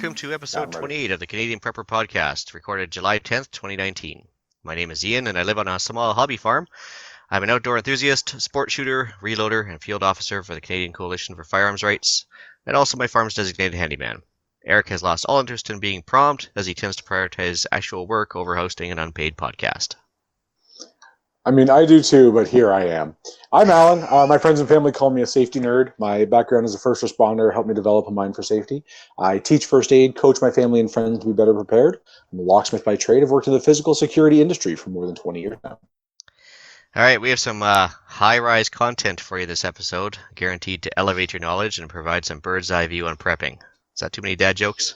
welcome to episode 28 of the Canadian Prepper Podcast, recorded July 10th, 2019. My name is Ian, and I live on a small hobby farm. I'm an outdoor enthusiast, sport shooter, reloader, and field officer for the Canadian Coalition for Firearms Rights, and also my farm's designated handyman. Eric has lost all interest in being prompt, as he tends to prioritize actual work over hosting an unpaid podcast. I mean, I do too, but here I am. I'm Alan. My friends and family call me a safety nerd. My background as a first responder helped me develop a mind for safety. I teach first aid, coach my family and friends to be better prepared. I'm a locksmith by trade. I've worked in the physical security industry for more than 20 years now. All right, we have some high-rise content for you this episode, guaranteed to elevate your knowledge and provide some bird's-eye view on prepping. Is that too many dad jokes?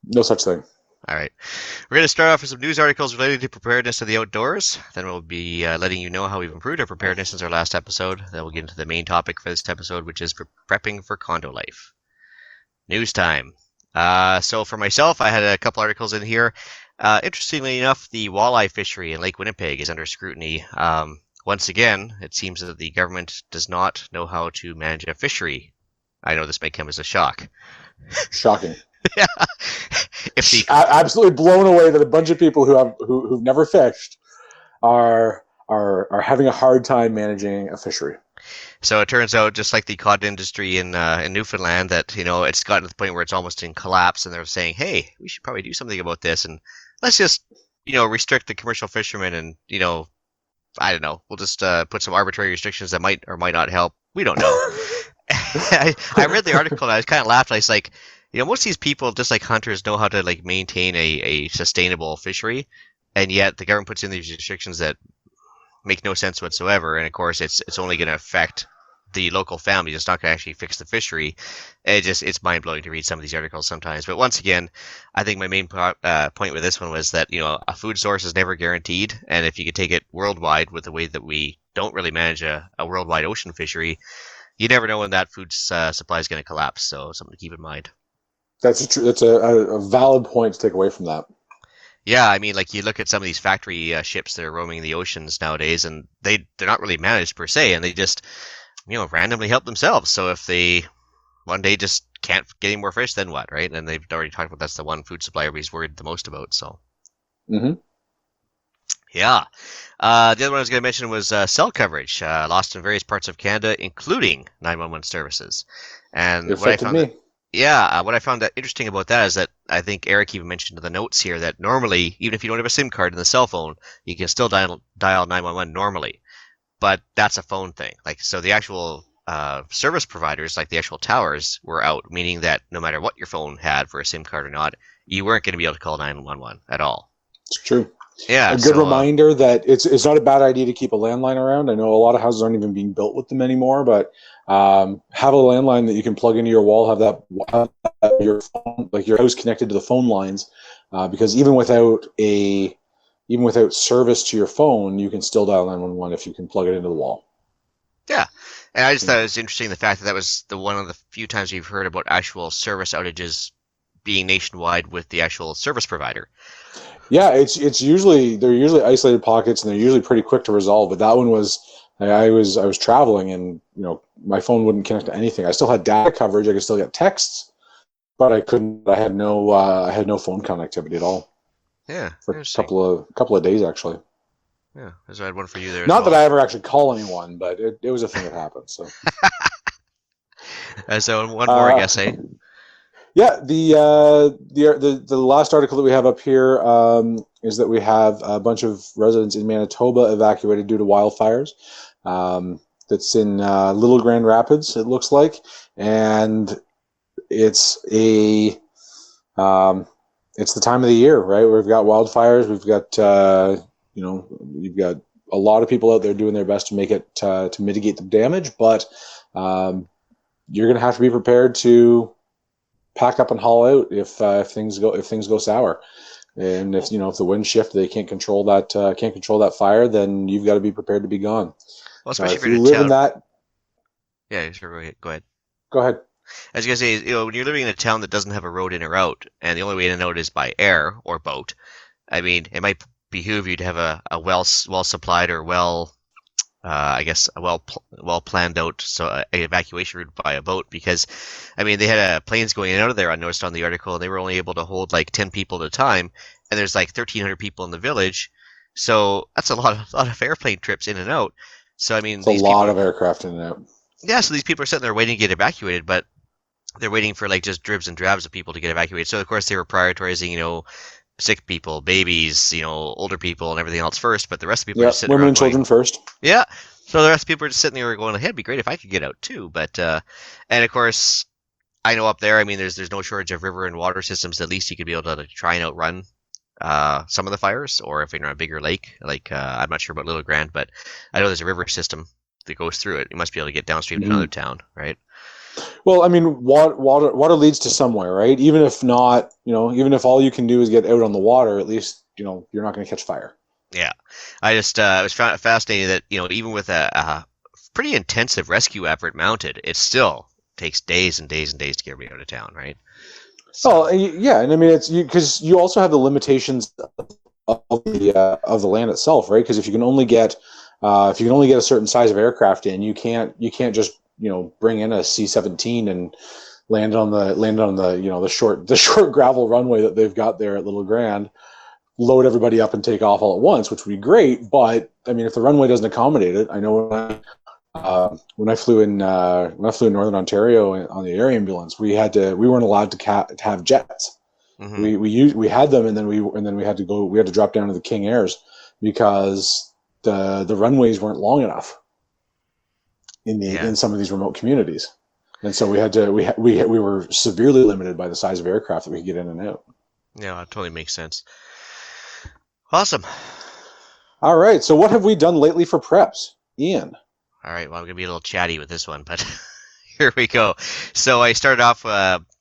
No such thing. All right. We're going to start off with some news articles related to preparedness of the outdoors. Then we'll be letting you know how we've improved our preparedness since our last episode. Then we'll get into the main topic for this episode, which is prepping for condo life. News time. So for myself, I had a couple articles in here. Interestingly enough, the walleye fishery in Lake Winnipeg is under scrutiny. Once again, it seems that the government does not know how to manage a fishery. I know this may come as a shock. Shocking. Yeah. Absolutely blown away that a bunch of people who've never fished are having a hard time managing a fishery. So it turns out, just like the cod industry in Newfoundland, that it's gotten to the point where it's almost in collapse, and they're saying, "Hey, we should probably do something about this, and let's just restrict the commercial fishermen, and I don't know, we'll just put some arbitrary restrictions that might or might not help. We don't know." I read the article and I was kind of laughed. I was like, most of these people, just like hunters, know how to maintain a sustainable fishery, and yet the government puts in these restrictions that make no sense whatsoever. And of course, it's only going to affect the local families. It's not going to actually fix the fishery. It's mind blowing to read some of these articles sometimes. But once again, I think my main point with this one was that a food source is never guaranteed, and if you could take it worldwide with the way that we don't really manage a worldwide ocean fishery, you never know when that food supply is going to collapse. So something to keep in mind. That's a valid point to take away from that. Yeah, I mean, you look at some of these factory ships that are roaming the oceans nowadays, and they're not really managed per se, and they just randomly help themselves. So if they one day just can't get any more fish, then what, right? And they've already talked about that's the one food supply everybody's worried the most about. So. Mm-hmm. Yeah. The other one I was going to mention was cell coverage lost in various parts of Canada, including 911 services. And it affected me. What I found that interesting about that is that I think Eric even mentioned in the notes here that normally, even if you don't have a SIM card in the cell phone, you can still dial 911 normally. But that's a phone thing. So the actual service providers, like the actual towers, were out, meaning that no matter what your phone had for a SIM card or not, you weren't going to be able to call 911 at all. It's true. Yeah, a good reminder that it's not a bad idea to keep a landline around. I know a lot of houses aren't even being built with them anymore, but have a landline that you can plug into your wall. Have your phone, your house connected to the phone lines, because even without service to your phone, you can still dial 911 if you can plug it into the wall. Yeah, and I just thought it was interesting the fact that was one of the few times we've heard about actual service outages being nationwide with the actual service provider. Yeah, they're usually isolated pockets, and they're usually pretty quick to resolve. But that one was, I was traveling, and my phone wouldn't connect to anything. I still had data coverage. I could still get texts, but I couldn't. I had no phone connectivity at all. Yeah, for a couple of days actually. Yeah, so I had one for you there. Not that I ever actually call anyone, but it was a thing that happened. So. So one more, I guess, eh? Yeah, the last article that we have up here is that we have a bunch of residents in Manitoba evacuated due to wildfires. That's in Little Grand Rapids, it looks like, and it's the time of the year, right? We've got wildfires. We've got you've got a lot of people out there doing their best to make it to mitigate the damage, but you're going to have to be prepared to pack up and haul out if things go sour, and if the wind shift, they can't control that fire, then you've got to be prepared to be gone. Well, especially if you live in that. Yeah, sure. Go ahead. Go ahead. I was gonna say, when you're living in a town that doesn't have a road in or out, and the only way in and out is by air or boat, I mean, it might behoove you to have a well supplied or well I guess a well planned out evacuation route by a boat, because I mean they had planes going in and out of there. I noticed on the article, and they were only able to hold like 10 people at a time, and there's like 1,300 people in the village, so that's a lot of airplane trips in and out. So I mean It's a these lot people, of aircraft in it. yeah, so these people are sitting there waiting to get evacuated, but they're waiting for like just dribs and drabs of people to get evacuated. So of course they were prioritizing, sick people, babies, older people, and everything else first. But the rest of the people are Yep, just sitting women around and going, children first. yeah. So the rest of the people are just sitting there going, hey, it'd be great if I could get out too. But and of course, I know up there, I mean, there's no shortage of river and water systems. At least you could be able to try and outrun some of the fires, or if you're on a bigger lake, like I'm not sure about Little Grand, but I know there's a river system that goes through it. You must be able to get downstream to another Mm-hmm. town, right? Well, I mean, water leads to somewhere, right? Even if not, even if all you can do is get out on the water, at least you're not going to catch fire. Yeah, I just was fascinated that even with a pretty intensive rescue effort mounted, it still takes days and days and days to get everybody out of town, right? Oh, So yeah, and I mean it's because you also have the limitations of the land itself, right? Because if you can only get a certain size of aircraft in, you can't just bring in a C-17 and land on the the short gravel runway that they've got there at Little Grand, load everybody up and take off all at once, which would be great. But I mean, if the runway doesn't accommodate it, I know when I flew in Northern Ontario on the air ambulance, we weren't allowed to have jets. hmm We had them, and then we had to drop down to the King Airs because the runways weren't long enough yeah, in some of these remote communities, and so we were severely limited by the size of aircraft that we could get in and out. yeah, that totally makes sense. Awesome. All right, so what have we done lately for preps, Ian? All right, well, I'm gonna be a little chatty with this one, but here we go. So I started off.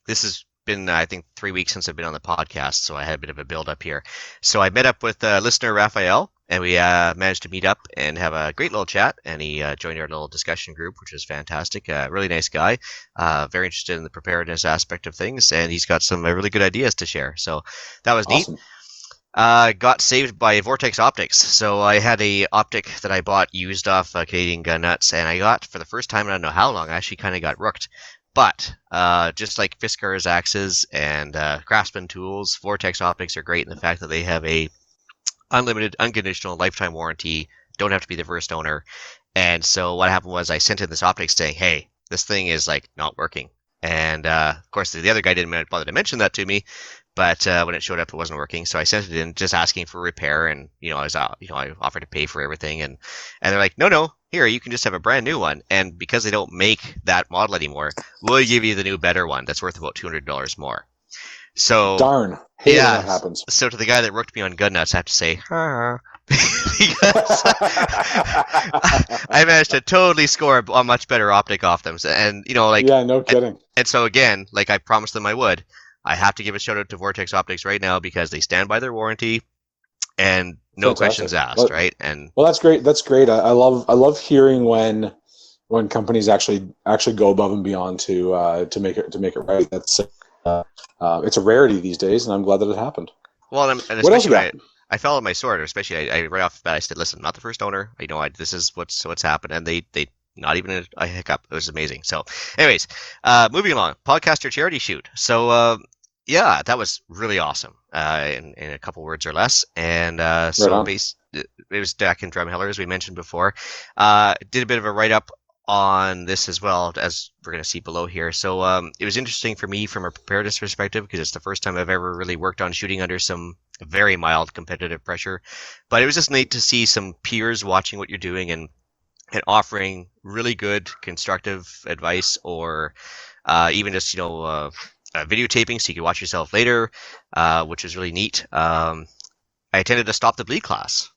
This has been, I think, 3 weeks since I've been on the podcast, so I had a bit of a build up here. So I met up with listener Raphael, and we managed to meet up and have a great little chat. And he joined our little discussion group, which was fantastic. Really nice guy, very interested in the preparedness aspect of things, and he's got some really good ideas to share. So that was neat. Awesome. Got saved by Vortex Optics. So I had a optic that I bought used off Canadian Gun Nuts, and I got, for the first time in I don't know how long, I actually kind of got rooked. But just like Fiskars axes and Craftsman tools, Vortex Optics are great in the fact that they have a unlimited, unconditional lifetime warranty. Don't have to be the first owner. And so what happened was I sent in this optics saying, "Hey, this thing is like not working." And of course, the other guy didn't bother to mention that to me. But when it showed up, it wasn't working. So I sent it in, just asking for repair, and I offered to pay for everything, and they're like, no, here you can just have a brand new one, and because they don't make that model anymore, we'll give you the new, better one that's worth about $200 more. So Darn, hate when that yeah, happens. so to the guy that rooked me on gun nuts, I have to say, because I managed to totally score a much better optic off them, and Yeah, no kidding. and so again, like I promised them I would, I have to give a shout out to Vortex Optics right now because they stand by their warranty and no Fantastic. questions asked, right? And Well, that's great. That's great. I love hearing when companies actually go above and beyond to make it right. That's it's a rarity these days, and I'm glad that it happened. well, and What else you especially got? when I fell on my sword, especially I right off the bat I said, listen, I'm not the first owner. This is what's happened, and they not even a hiccup. It was amazing. So, anyways, moving along, podcaster charity shoot. So, yeah, that was really awesome. In a couple words or less, and Right so on. it was Dak and Drumheller, as we mentioned before. Did a bit of a write up on this as well, as we're going to see below here. So it was interesting for me from a preparedness perspective because it's the first time I've ever really worked on shooting under some very mild competitive pressure. But it was just neat to see some peers watching what you're doing and offering really good constructive advice, or even just videotaping so you can watch yourself later, which was really neat. I attended a Stop the Bleed class,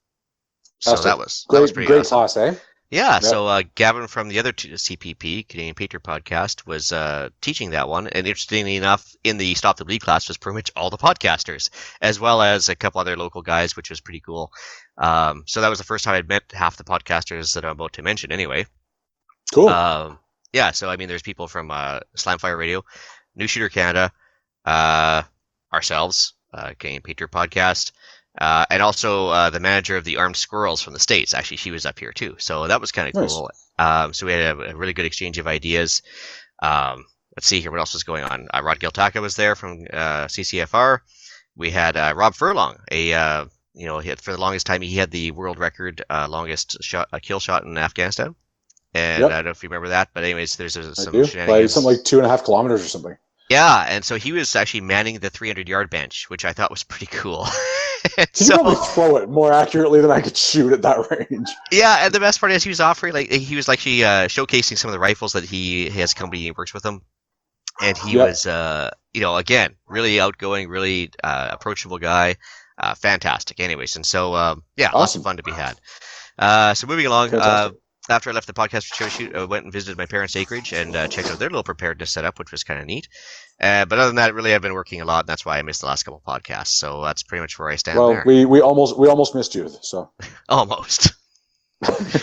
so Fantastic. that was Great, pretty great awesome. class, eh? Yeah, Yep. so Gavin from the other CPP, Canadian Patriot Podcast, was teaching that one. And interestingly enough, in the Stop the Bleed class was pretty much all the podcasters, as well as a couple other local guys, which was pretty cool. So that was the first time I'd met half the podcasters that I'm about to mention anyway. Cool. Yeah, so I mean, there's people from Slamfire Radio, New Shooter Canada, ourselves, Canadian Patriot Podcast, And also the manager of the Armed Squirrels from the States. Actually, she was up here too, so that was kind of Nice. cool. So we had a really good exchange of ideas. Let's see here, what else was going on? Rod Giltaca was there from CCFR. We had Rob Furlong, for the longest time he had the world record longest kill shot in Afghanistan. And I Yep, don't know if you remember that, but anyways, there's I some do. Like something shenanigans. like 2.5 kilometers or something. Yeah, and so he was actually manning the 300-yard bench, which I thought was pretty cool. And He could so, probably throw it more accurately than I could shoot at that range. yeah, and the best part is he was offering, like, he was actually showcasing some of the rifles that he has company he works with him, and he Yep. was, again, really outgoing, really approachable guy, fantastic. Anyways, and so yeah, lots of Awesome. fun to be had. So moving along, Fantastic. after I left the podcast for shoot, I went and visited my parents' acreage and checked out their little preparedness setup, which was kind of neat. But other than that, really, I've been working a lot, and that's why I missed the last couple of podcasts. So that's pretty much where I stand Well, there. we almost missed you, so. Almost.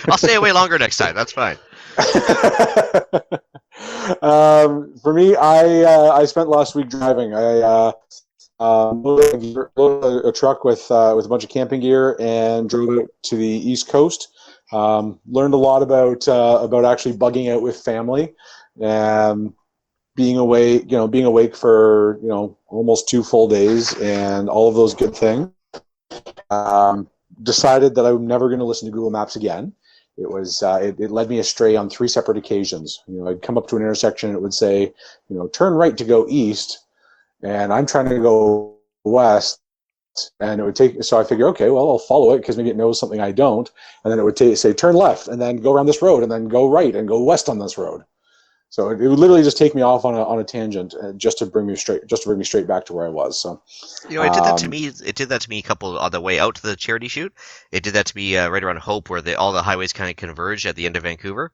I'll stay away longer next time. That's fine. For me, I spent last week driving. I loaded a truck with a bunch of camping gear and drove out to the East Coast. Learned a lot about actually bugging out with family, and being away, being awake for almost 2 full days, and all of those good things. Um, Decided that I'm never going to listen to Google Maps again. It led me astray on 3 separate occasions. I'd come up to an intersection and it would say, turn right to go east, and I'm trying to go west, and it would take. So I figure, okay, well, I'll follow it because maybe it knows something I don't, and then it would say turn left, and then go around this road, and then go right and go west on this road. So it would literally just take me off on a tangent, just to bring me straight back to where I was. So, It did that to um, me. It did that to me a couple on the way out to the charity shoot. It did that to me right around Hope, where all the highways kind of converge at the end of Vancouver,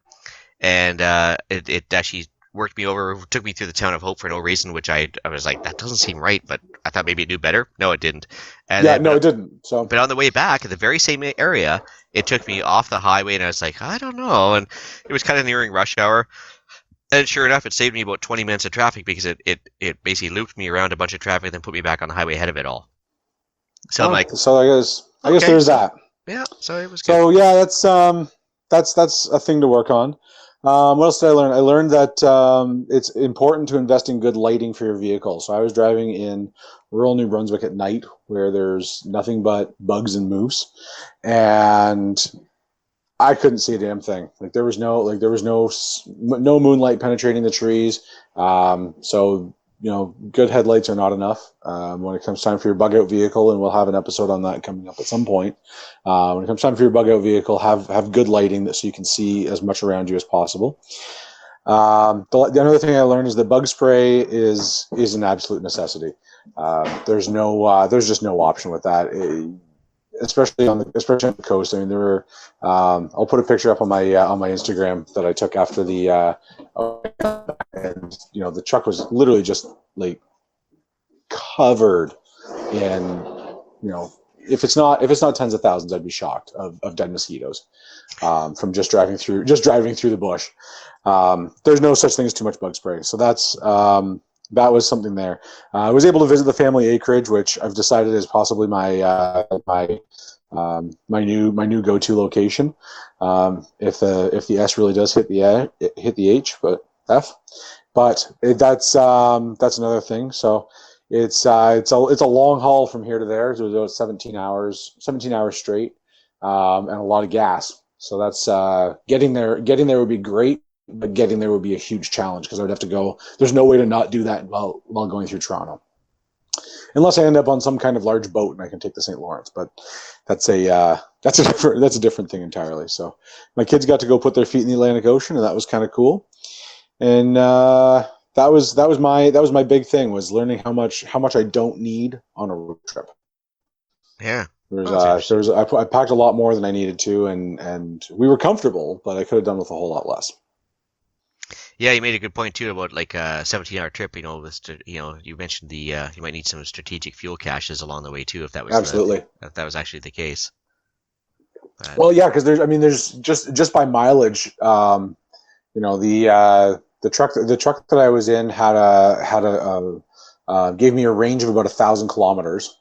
and it actually worked me over, took me through the town of Hope for no reason, which I was like, that doesn't seem right, but I thought maybe it knew better. No, it didn't. And yeah, then, no, it didn't. So, but on the way back, in the very same area, it took me off the highway, and I was like, I don't know. And it was kind of nearing rush hour. And sure enough, it saved me about 20 minutes of traffic because it basically looped me around a bunch of traffic and then put me back on the highway ahead of it all. So I'm like, so I guess okay, there's that. yeah, so it was good. So yeah, that's a thing to work on. What else did I learn? I learned that it's important to invest in good lighting for your vehicle. So I was driving in rural New Brunswick at night, where there's nothing but bugs and moose, and I couldn't see a damn thing. There was no moonlight penetrating the trees. So good headlights are not enough when it comes time for your bug out vehicle, and we'll have an episode on that coming up at some point. When it comes time for your bug out vehicle, have good lighting so you can see as much around you as possible. The other thing I learned is that bug spray is an absolute necessity. There's just no option with that. Especially on the coast. I mean, there were. I'll put a picture up on my Instagram that I took after and the truck was literally just like covered in if it's not tens of thousands, I'd be shocked of dead mosquitoes from just driving through the bush. There's no such thing as too much bug spray, so that was something there. I was able to visit the family acreage, which I've decided is possibly my new go-to location. If the S really does hit the H, but F, that's another thing. So it's a long haul from here to there. It was about 17 hours straight, and a lot of gas. So that's getting there. Getting there would be great, but getting there would be a huge challenge because I would have to go. There's no way to not do that while going through Toronto, unless I end up on some kind of large boat and I can take the St. Lawrence. But that's a different thing entirely. So my kids got to go put their feet in the Atlantic Ocean, and that was kind of cool. And that was my big thing, was learning how much I don't need on a road trip. Yeah, There's oh, that's interesting. I packed a lot more than I needed to, and we were comfortable, but I could have done with a whole lot less. Yeah, you made a good point too about like a 17-hour trip. You mentioned you might need some strategic fuel caches along the way too, Absolutely. if that was actually the case. But Well, yeah, because there's just by mileage. The truck that I was in gave me a range of about 1,000 kilometers,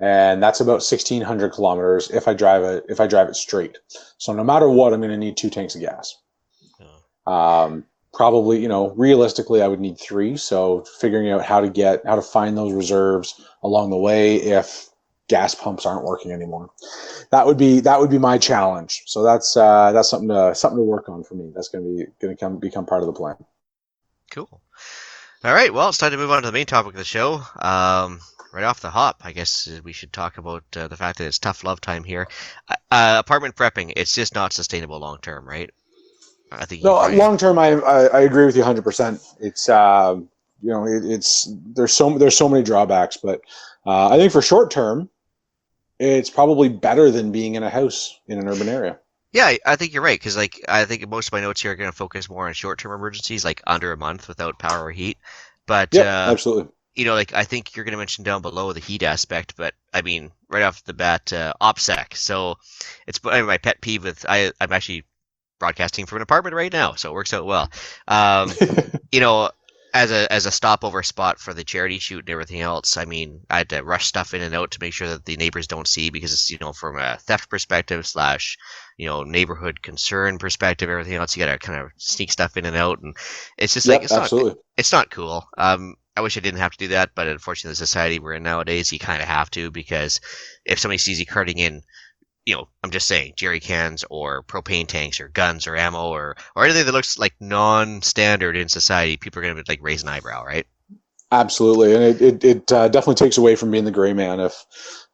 and that's about 1,600 kilometers if I drive it straight. So no matter what, I'm going to need 2 tanks of gas. Probably, realistically, I would need 3. So figuring out how to find those reserves along the way if gas pumps aren't working anymore, that would be my challenge. So that's something to work on for me. That's going to become part of the plan. Cool. All right, well, it's time to move on to the main topic of the show. Right off the hop, I guess we should talk about the fact that it's tough love time here. Apartment prepping, it's just not sustainable long term, right? I think no, long term, I agree with you 100%. It's there's so many drawbacks, but I think for short term, it's probably better than being in a house in an urban area. Yeah, I think you're right, because I think most of my notes here are going to focus more on short-term emergencies, like under a month without power or heat. But absolutely. I think you're going to mention down below the heat aspect, but I mean, right off the bat, OPSEC. So it's my pet peeve with I'm actually broadcasting from an apartment right now, so it works out well. As a stopover spot for the charity shoot and everything else, I mean, I had to rush stuff in and out to make sure that the neighbors don't see, because it's from a theft perspective / neighborhood concern perspective, everything else, you got to kind of sneak stuff in and out, and it's just it's not cool. I wish I didn't have to do that, but unfortunately, the society we're in nowadays, you kind of have to, because if somebody sees you carting in, I'm just saying, jerry cans or propane tanks or guns or ammo or anything that looks like non-standard in society, people are going to raise an eyebrow, right? Absolutely, and it definitely takes away from being the gray man if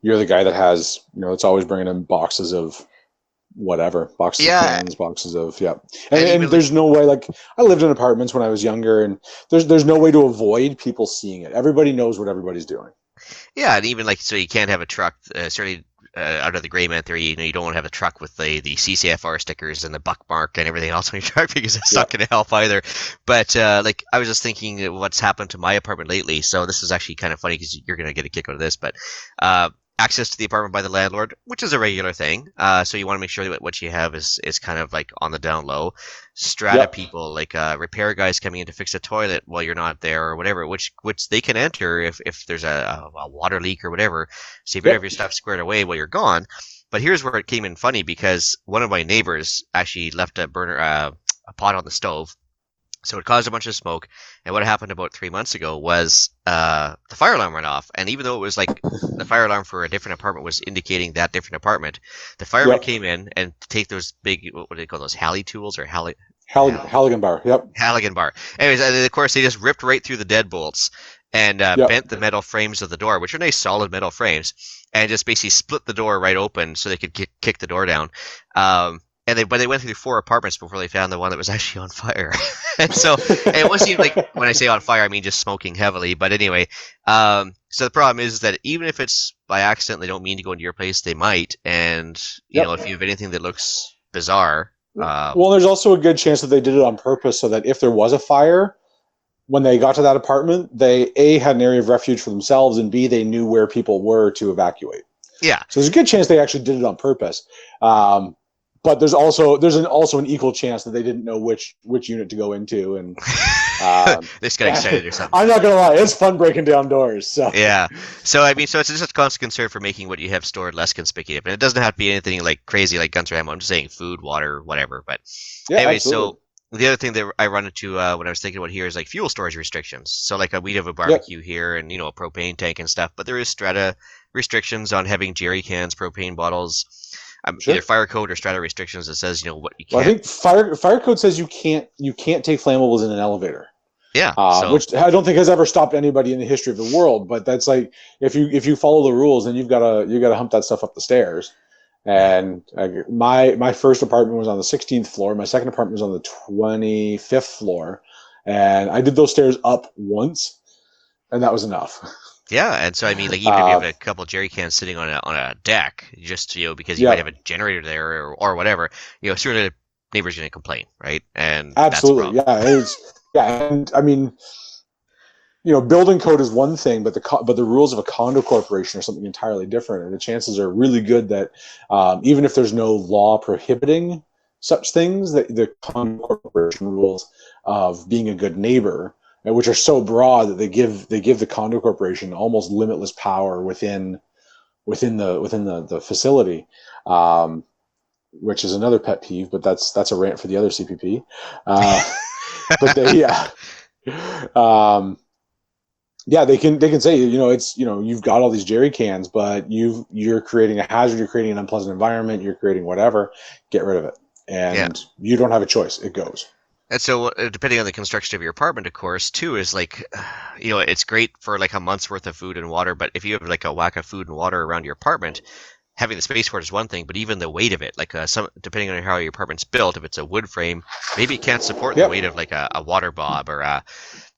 you're the guy that has, it's always bringing in boxes of whatever, boxes of cans, boxes of and there's no way. Like, I lived in apartments when I was younger, and there's no way to avoid people seeing it. Everybody knows what everybody's doing. Yeah, and even so you can't have a truck, certainly out of the gray man theory, you don't want to have a truck with the CCFR stickers and the buck mark and everything else on your truck, because that's not going to help either. But I was just thinking what's happened to my apartment lately. So this is actually kind of funny, because you're going to get a kick out of this, but access to the apartment by the landlord, which is a regular thing. So you want to make sure that what you have is kind of like on the down low. Strata people, like repair guys coming in to fix a toilet while you're not there or whatever, which they can enter if there's a water leak or whatever. So you better have your stuff squared away while you're gone. But here's where it came in funny, because one of my neighbors actually left a burner, a pot on the stove. So it caused a bunch of smoke, and what happened about 3 months ago was the fire alarm went off, and even though it was like the fire alarm for a different apartment was indicating that different apartment, the firemen came in and take those big, what do they call those, Halley tools or Halligan bar, Halligan bar. Anyways, and of course they just ripped right through the deadbolts and bent the metal frames of the door, which are nice solid metal frames, and just basically split the door right open so they could kick the door down. But they went through 4 apartments before they found the one that was actually on fire. And so it wasn't even like, when I say on fire, I mean just smoking heavily. But anyway, so the problem is that even if it's by accident, they don't mean to go into your place, they might. And, if you have anything that looks bizarre. Well, there's also a good chance that they did it on purpose so that if there was a fire, when they got to that apartment, they, A, had an area of refuge for themselves, and B, they knew where people were to evacuate. Yeah. So there's a good chance they actually did it on purpose. But there's also an equal chance that they didn't know which unit to go into, and they just got excited or something. I'm not gonna lie, it's fun breaking down doors. So yeah, so I mean, so it's just a constant concern for making what you have stored less conspicuous, and it doesn't have to be anything like crazy like guns or ammo. I'm just saying food, water, whatever. But anyway, absolutely. So the other thing that I run into when I was thinking about here is like fuel storage restrictions. So like we have a barbecue here, and a propane tank and stuff, but there is strata restrictions on having jerry cans, propane bottles. Either fire code or strata restrictions that says what you can't. Well, I think fire code says you can't take flammables in an elevator. Yeah, which I don't think has ever stopped anybody in the history of the world. But that's like, if you follow the rules, then you've got to hump that stuff up the stairs. And my first apartment was on the 16th floor. My second apartment was on the 25th floor, and I did those stairs up once, and that was enough. Yeah, and so I mean, like, even if you have a couple of jerry cans sitting on a deck, just because you might have a generator there or whatever, certainly the neighbor's going to complain, right? And absolutely, and I mean, building code is one thing, but the rules of a condo corporation are something entirely different, and the chances are really good that even if there's no law prohibiting such things, that the condo corporation rules of being a good neighbor, which are so broad that they give the condo corporation almost limitless power within within the facility, which is another pet peeve. But that's a rant for the other CPP. But they um, yeah, they can say, it's, you've got all these jerry cans, but you're creating a hazard, you're creating an unpleasant environment, you're creating whatever. Get rid of it, Yeah. and you don't have a choice. It goes. And so, depending on the construction of your apartment, of course, too, is like, it's great for like a month's worth of food and water. But if you have like a whack of food and water around your apartment, having the space for it is one thing, but even the weight of it, like some depending on how your apartment's built, if it's a wood frame, maybe it can't support the Yep. weight of like a water bob or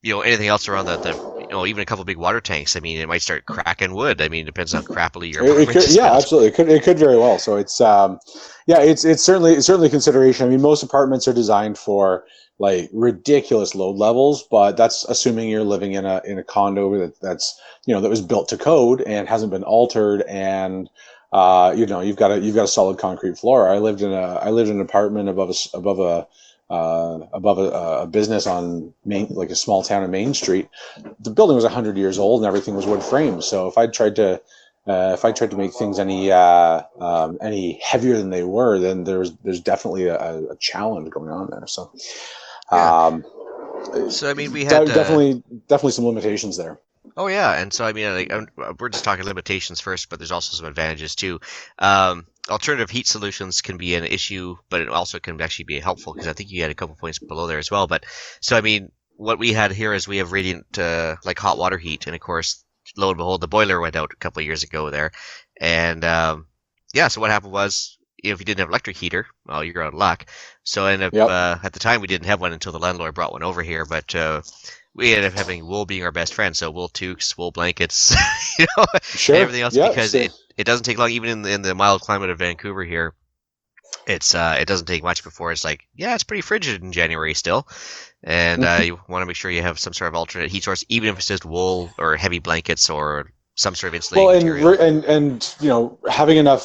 anything else around even a couple big water tanks. I mean, it might start cracking wood. I mean, it depends on how crappily your It apartment could, is yeah, built. absolutely. It could very well. So it's certainly a consideration. I mean, most apartments are designed for like ridiculous load levels, but that's assuming you're living in a condo that was built to code and hasn't been altered, and you've got a solid concrete floor. I lived in an apartment above a business on like a small town in Main Street. The building was 100 years old and everything was wood framed. So if I tried to make things any heavier than they were, then there's definitely a challenge going on there. So Yeah. um, So I mean, we had definitely some limitations there. oh yeah, and so I mean, like, we're just talking limitations first, but there's also some advantages too. Alternative heat solutions can be an issue, but it also can actually be helpful because I think you had a couple points below there as well. But so I mean, what we had here is we have radiant like hot water heat, and of course, lo and behold, the boiler went out a couple of years ago there, and yeah. So what happened was, if you didn't have an electric heater, well, you're out of luck. So I ended up Yep. at the time we didn't have one until the landlord brought one over here, but. We ended up having wool being our best friend, so wool toques, wool blankets, and Sure. everything else Yeah. because it doesn't take long, even in the mild climate of Vancouver here. It doesn't take much before it's like, yeah, it's pretty frigid in January still, and you want to make sure you have some sort of alternate heat source, even if it's just wool or heavy blankets or some sort of insulating Well, material. and having enough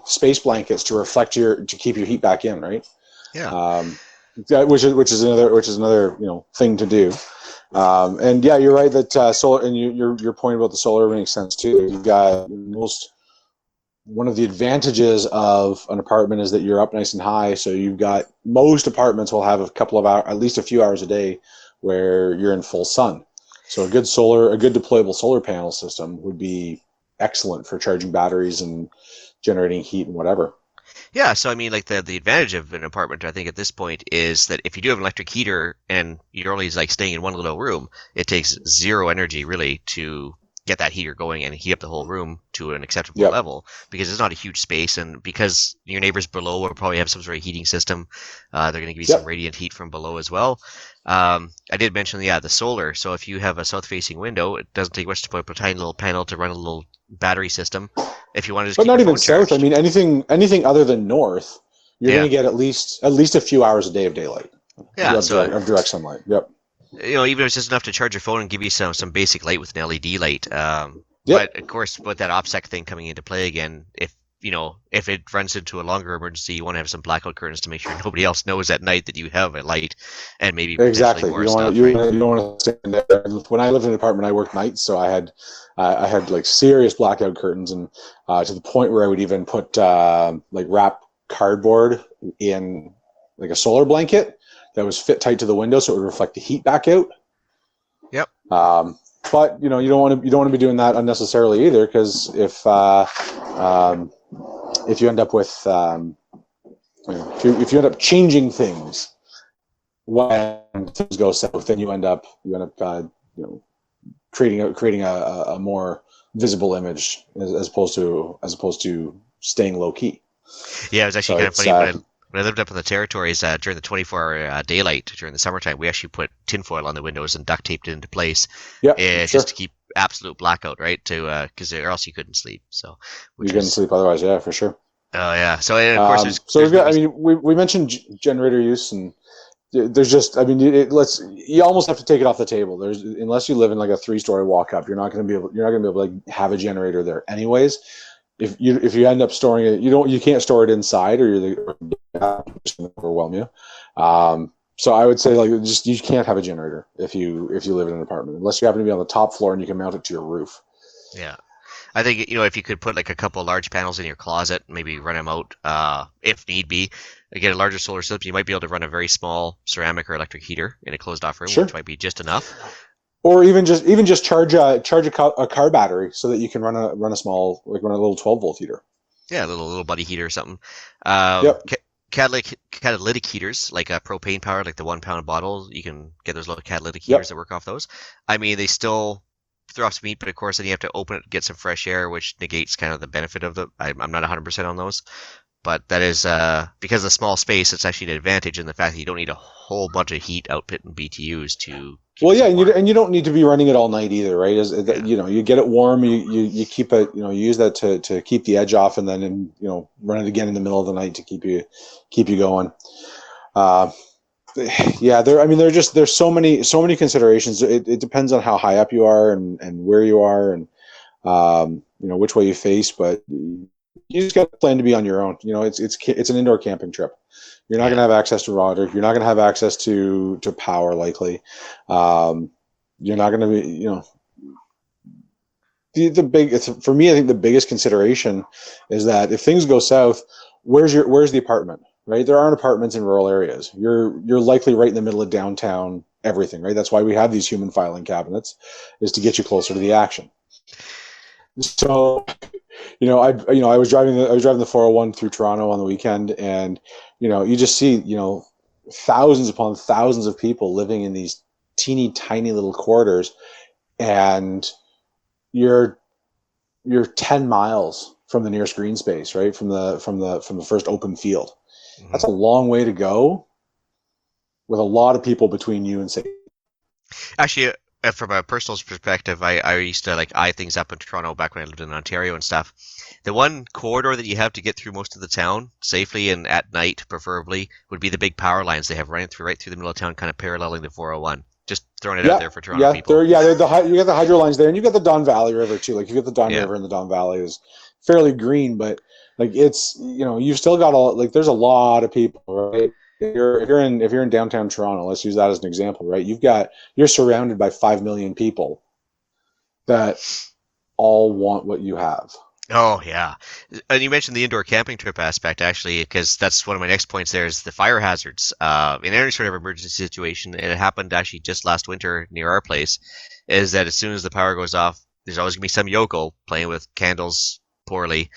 space blankets to keep your heat back in, right? Yeah, Um, which is another thing to do. And yeah, you're right that solar, and your point about the solar makes sense too. You've got one of the advantages of an apartment is that you're up nice and high. So you've got most apartments will have a couple of hours, at least a few hours a day, where you're in full sun. So a good deployable solar panel system would be excellent for charging batteries and generating heat and whatever. yeah. So I mean, like the advantage of an apartment, I think at this point is that if you do have an electric heater and you're only like staying in one little room, it takes zero energy really to get that heater going and heat up the whole room to an acceptable Yep. level because it's not a huge space and because your neighbors below will probably have some sort of heating system. They're going to give you some Yep. radiant heat from below as well. I did mention, yeah, the solar. So if you have a south-facing window, it doesn't take much to put up a tiny little panel to run a little battery system. If you want to just But keep not your even phone south. I charged. mean, anything other than north, you're going Yeah, to get at least a few hours a day of daylight, yeah. of direct sunlight. Yep. Even if it's just enough to charge your phone and give you some basic light with an LED light. Yep. But of course, with that OPSEC thing coming into play again, if it runs into a longer emergency, you want to have some blackout curtains to make sure nobody else knows at night that you have a light, and maybe potentially Exactly. more stuff, right? You don't want to stand there. When I lived in an apartment, I worked nights, so I had like serious blackout curtains, and to the point where I would even put like wrap cardboard in like a solar blanket that was fit tight to the window, so it would reflect the heat back out. Yep. But you don't want to be doing that unnecessarily either, because um, if you end up with if you end up changing things when things go south, then you end up creating a more visible image as opposed to staying low key. Yeah, it was actually So kind of it's funny when I lived up in the territories during the 24-hour daylight during the summertime. We actually put tinfoil on the windows and duct taped it into place, yeah, sure. just to keep absolute blackout, right? To because or else you couldn't sleep. So, You which couldn't was sleep otherwise, yeah, for sure. oh yeah. So and of course So there's we've got. maybe I mean, we mentioned generator use, and there's just. I mean, you almost have to take it off the table. There's unless you live in like a 3-story walk up, you're not going to be able to have a generator there anyways. If you end up storing it, you can't store it inside, or it's going to overwhelm you. So I would say like just you can't have a generator if you live in an apartment unless you happen to be on the top floor and you can mount it to your roof. yeah. I think if you could put like a couple large panels in your closet, maybe run them out if need be. Get a larger solar system. You might be able to run a very small ceramic or electric heater in a closed off room, which Sure. might be just enough. Or even just charge a car battery so that you can run a little 12-volt heater. Yeah, a little buddy heater or something. Um, Yep. ca- catalytic heaters, like a propane powered, like the 1 pound bottle. You can get those little catalytic heaters Yep. that work off those. I mean, they still throw off some heat, but of course, then you have to open it, get some fresh air, which negates kind of the benefit of the. I'm not 100% on those, but that is because of the small space. It's actually an advantage in the fact that you don't need a whole bunch of heat output and BTUs to keep Well, yeah, yourself and warm. you don't need to be running it all night either, right? Yeah. You get it warm, you keep it, you use that to keep the edge off, and then run it again in the middle of the night to keep you going. Uh, yeah, there's so many considerations. It depends on how high up you are and where you are and which way you face, but you just got to plan to be on your own. It's an indoor camping trip. You're not going Yeah. to have access to water. You're not going to have access to power likely. Um, you're not going to be, for me, I think the biggest consideration is that if things go south, where's the apartment, right? There aren't apartments in rural areas. You're likely right in the middle of downtown everything, right? That's why we have these human filing cabinets, is to get you closer to the action. So, I was driving the 401 through Toronto on the weekend, and you just see thousands upon thousands of people living in these teeny tiny little quarters, and you're 10 miles from the nearest green space, right? From the first open field. Hmm. That's a long way to go with a lot of people between you and safety. Actually, from a personal perspective, I used to like eye things up in Toronto back when I lived in Ontario and stuff. The one corridor that you have to get through most of the town safely and at night, preferably, would be the big power lines they have running through right through the middle of town, kind of paralleling the 401. Just throwing it out Yeah, there for Toronto yeah, people. you got the hydro lines there, and you got the Don Valley River too. Like you got the Don Yeah. River, and the Don Valley is fairly green, but like it's you've still got there's a lot of people, right? If you're in downtown Toronto, let's use that as an example, right? You're surrounded by 5 million people that all want what you have. Oh yeah, and you mentioned the indoor camping trip aspect actually, because that's one of my next points. There is the fire hazards. In any sort of emergency situation, and it happened actually just last winter near our place, is that as soon as the power goes off, there's always gonna be some yokel playing with candles poorly,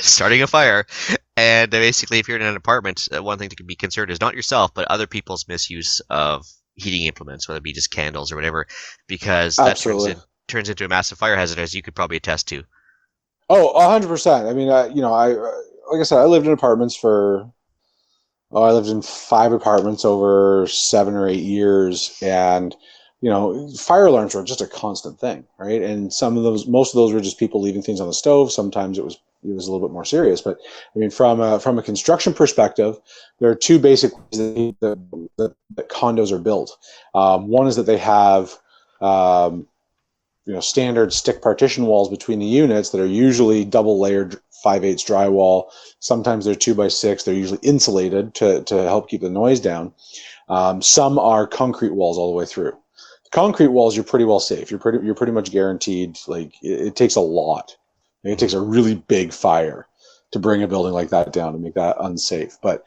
starting a fire. And basically, if you're in an apartment, one thing to be concerned is not yourself, but other people's misuse of heating implements, whether it be just candles or whatever, because that Absolutely. turns into a massive fire hazard, as you could probably attest to. Oh, 100%. I mean, like I said, I lived in apartments I lived in 5 apartments over 7 or 8 years, and fire alarms were just a constant thing, right? And most of those were just people leaving things on the stove. Sometimes it was a little bit more serious, but I mean, from a construction perspective, there are two basic ways that condos are built. One is that they have um, standard stick partition walls between the units that are usually double layered 5/8 drywall. Sometimes they're 2x6. They're usually insulated to help keep the noise down. Some are concrete walls all the way through. Concrete walls, you're pretty well safe. You're pretty much guaranteed. Like it takes a lot. It takes a really big fire to bring a building like that down and make that unsafe. But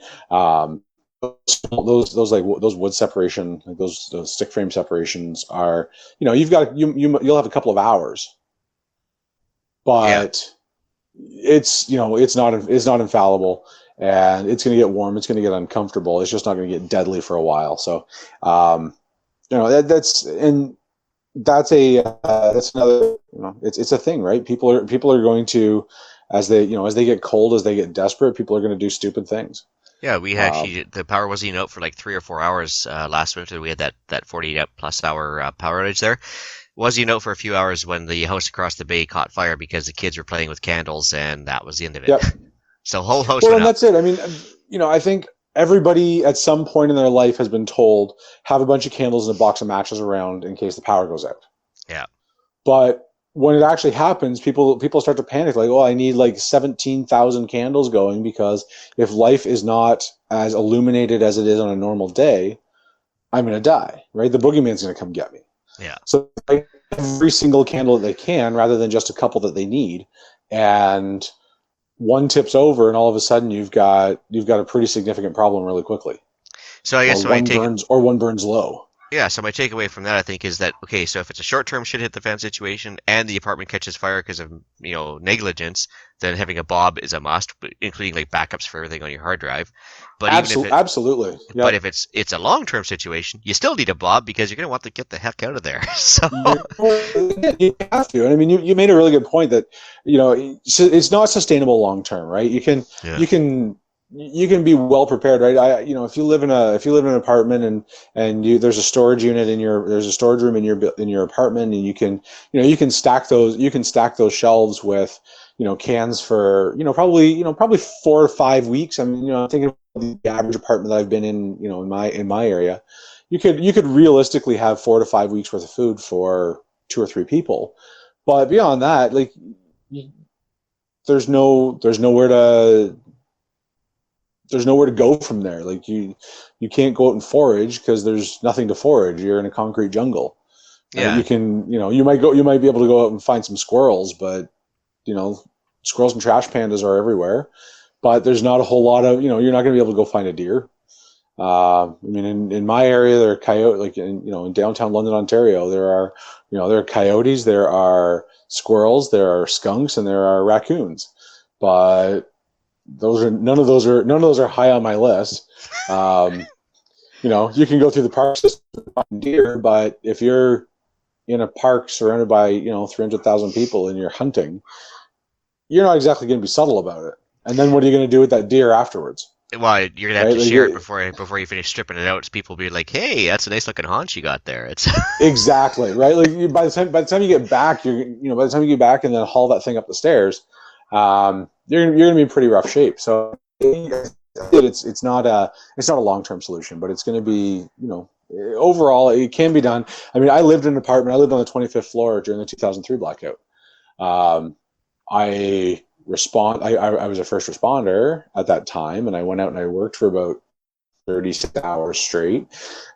those wood separation, like those stick frame separations are, you'll have a couple of hours, Yeah. but it's not infallible, and it's going to get warm, it's going to get uncomfortable, it's just not going to get deadly for a while. So um, that's another, it's a thing, right? People are going to, as they get cold, as they get desperate, people are going to do stupid things. Yeah, we um, actually the power wasn't even out for like 3 or 4 hours last winter. We had that 48 plus hour power outage there. Wasn't even out for a few hours when the house across the bay caught fire because the kids were playing with candles, and that was the end of it. yep. So whole house Well, went and up. that's it. I mean, I think everybody at some point in their life has been told, have a bunch of candles and a box of matches around in case the power goes out. Yeah, But when it actually happens, people start to panic, like, oh, I need like 17,000 candles going, because if life is not as illuminated as it is on a normal day, I'm going to die, right? The boogeyman's going to come get me. yeah. So every single candle that they can rather than just a couple that they need. And one tips over and all of a sudden you've got a pretty significant problem really quickly. So I guess One burns low. yeah, so my takeaway from that, I think, is that okay. So if it's a short-term shit hit the fan situation, and the apartment catches fire because of negligence, then having a Bob is a must, including like backups for everything on your hard drive. But Absolutely. but Yep. if it's a long-term situation, you still need a Bob because you're gonna want to get the heck out of there. So You have to. And I mean, you made a really good point that, it's not sustainable long term, right? yeah, You can be well prepared, right? If you live in an apartment and there's a storage unit there's a storage room in your apartment, and you can stack those shelves with, cans for, probably 4 or 5 weeks. I mean, I'm thinking of the average apartment that I've been in, in my area. You could realistically have 4 to 5 weeks worth of food for 2 or 3 people, but beyond that, like, there's nowhere to go from there. Like, you can't go out and forage because there's nothing to forage. You're in a concrete jungle. yeah. You might be able to go out and find some squirrels, but squirrels and trash pandas are everywhere. But there's not a whole lot of, you're not going to be able to go find a deer. I mean, in my area, there are coyotes. Like in downtown London, Ontario, there are coyotes, there are squirrels, there are skunks, and there are raccoons. But none of those are high on my list. You can go through the park system and find deer, but if you're in a park surrounded by 300,000 people and you're hunting, you're not exactly going to be subtle about it. And then what are you going to do with that deer afterwards? Well, you're gonna have Right? to Like, share it before you finish stripping it out. So people will be like, "Hey, that's a nice looking haunch you got there." It's exactly right. Like, by the time you get back, by the time you get back and then haul that thing up the stairs, you're going to be in pretty rough shape. So it's not a long term solution, but it's going to be, overall it can be done. I mean, I lived in an apartment. I lived on the 25th floor during the 2003 blackout. Um, I I was a first responder at that time, and I went out and I worked for about 36 hours straight.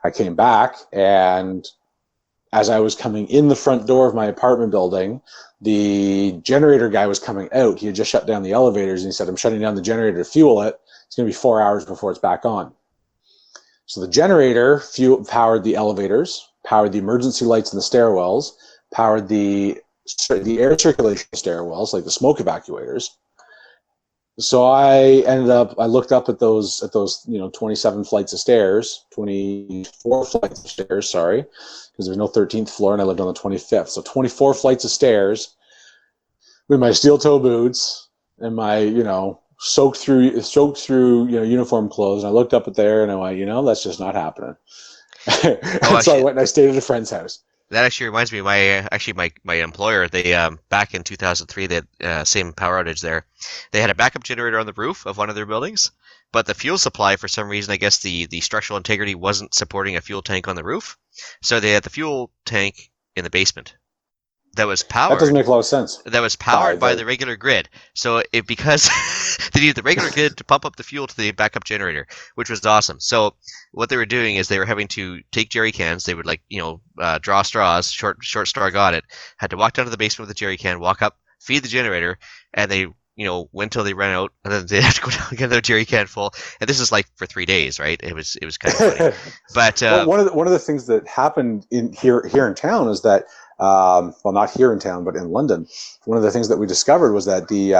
I came back, and as I was coming in the front door of my apartment building, the generator guy was coming out. He had just shut down the elevators, and he said, "I'm shutting down the generator to fuel it. It's going to be 4 hours before it's back on." So the generator powered the elevators, powered the emergency lights in the stairwells, powered the air circulation stairwells, like the smoke evacuators. So I looked up at those 27 flights of stairs, 24 flights of stairs, sorry, because there's no 13th floor, and I lived on the 25th. So 24 flights of stairs with my steel toe boots and my, soaked through uniform clothes. And I looked up at there and I went, that's just not happening. oh, So I went and I stayed at a friend's house. that actually reminds me of my employer. They back in 2003, they had same power outage there. They had a backup generator on the roof of one of their buildings, but the fuel supply, for some reason, I guess the structural integrity wasn't supporting a fuel tank on the roof, so they had the fuel tank in the basement that was That doesn't powered make a lot of sense. by the regular grid. So because they needed the regular grid to pump up the fuel to the backup generator, which was awesome. So what they were doing is they were having to take jerry cans. They would draw straws. Short straw got it. Had to walk down to the basement with the jerry can, walk up, feed the generator, and they went till they ran out, and then they had to go down and get another jerry can full. And this is like for 3 days, right? It was kind of funny. But well, one of the things that happened here in town is that, well, not here in town, but in London, one of the things that we discovered was that the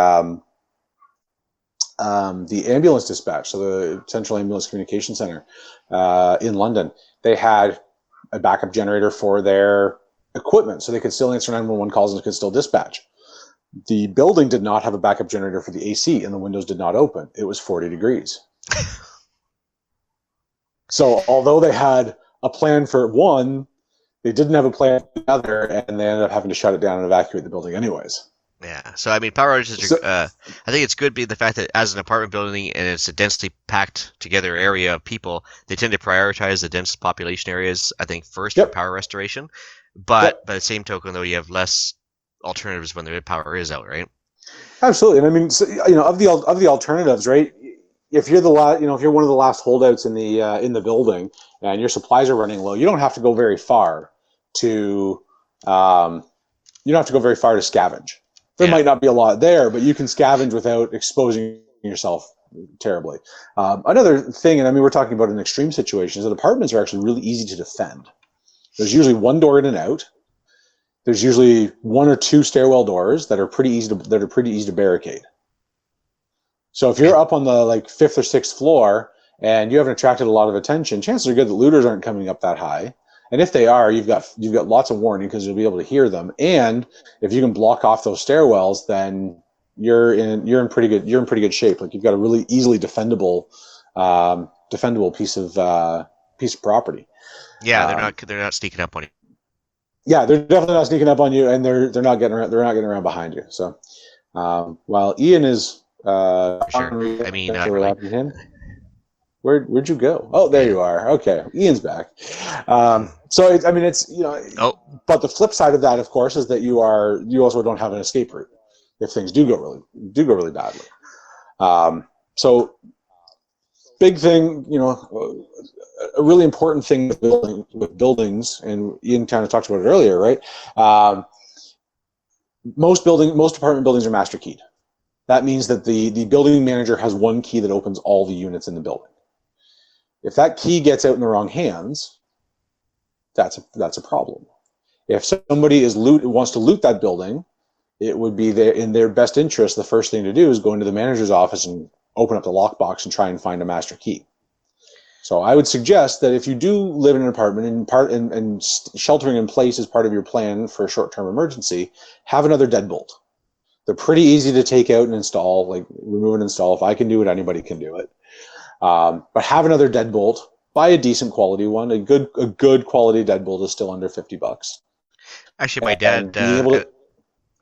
ambulance dispatch, so the Central Ambulance Communication Center in London, they had a backup generator for their equipment, so they could still answer 911 calls and could still dispatch. The building did not have a backup generator for the AC, and the windows did not open. It was 40 degrees. So although they had a plan for one, they didn't have a plan for the other, and they ended up having to shut it down and evacuate the building anyways. yeah, so I mean, power outages are. I think it's good being the fact that as an apartment building and it's a densely packed together area of people, they tend to prioritize the dense population areas, I think, first for power restoration. But by the same token, though, you have less alternatives when the power is out, right? Absolutely, and I mean, so, of the alternatives, right? If you're if you're one of the last holdouts in the building and your supplies are running low, you don't have to go very far to you don't have to go very far to scavenge. There Yeah. might not be a lot there, but you can scavenge without exposing yourself terribly. Another thing, and I mean, we're talking about an extreme situation, is that apartments are actually really easy to defend. There's usually one door in and out. There's usually one or two stairwell doors that are pretty easy to barricade. So if you're up on the like 5th or 6th floor and you haven't attracted a lot of attention, chances are good that looters aren't coming up that high. And if they are, you've got lots of warning because you'll be able to hear them. And if you can block off those stairwells, then you're in pretty good shape. Like you've got a really easily defendable piece of property. Yeah, they're not sneaking up on you. Yeah, they're definitely not sneaking up on you, and they're not getting around behind you. So while Ian is Sure. I mean, him. Where'd you go? Oh, there you are. Okay, Ian's back. So it's Oh, but the flip side of that, of course, is that you also don't have an escape route if things do go really badly. So big thing, a really important thing with buildings, and Ian kind of talked about it earlier, right? Most apartment buildings are master keyed. That means that the building manager has one key that opens all the units in the building. If that key gets out in the wrong hands, that's a problem. If somebody wants to loot that building, it would be in their best interest. The first thing to do is go into the manager's office and open up the lockbox and try and find a master key. So I would suggest that if you do live in an apartment and sheltering in place is part of your plan for a short-term emergency, have another deadbolt. They're pretty easy to take out and install, like remove and install. If I can do it, anybody can do it. But have another deadbolt. Buy a decent quality one. A good quality deadbolt is still under $50. actually, my dad.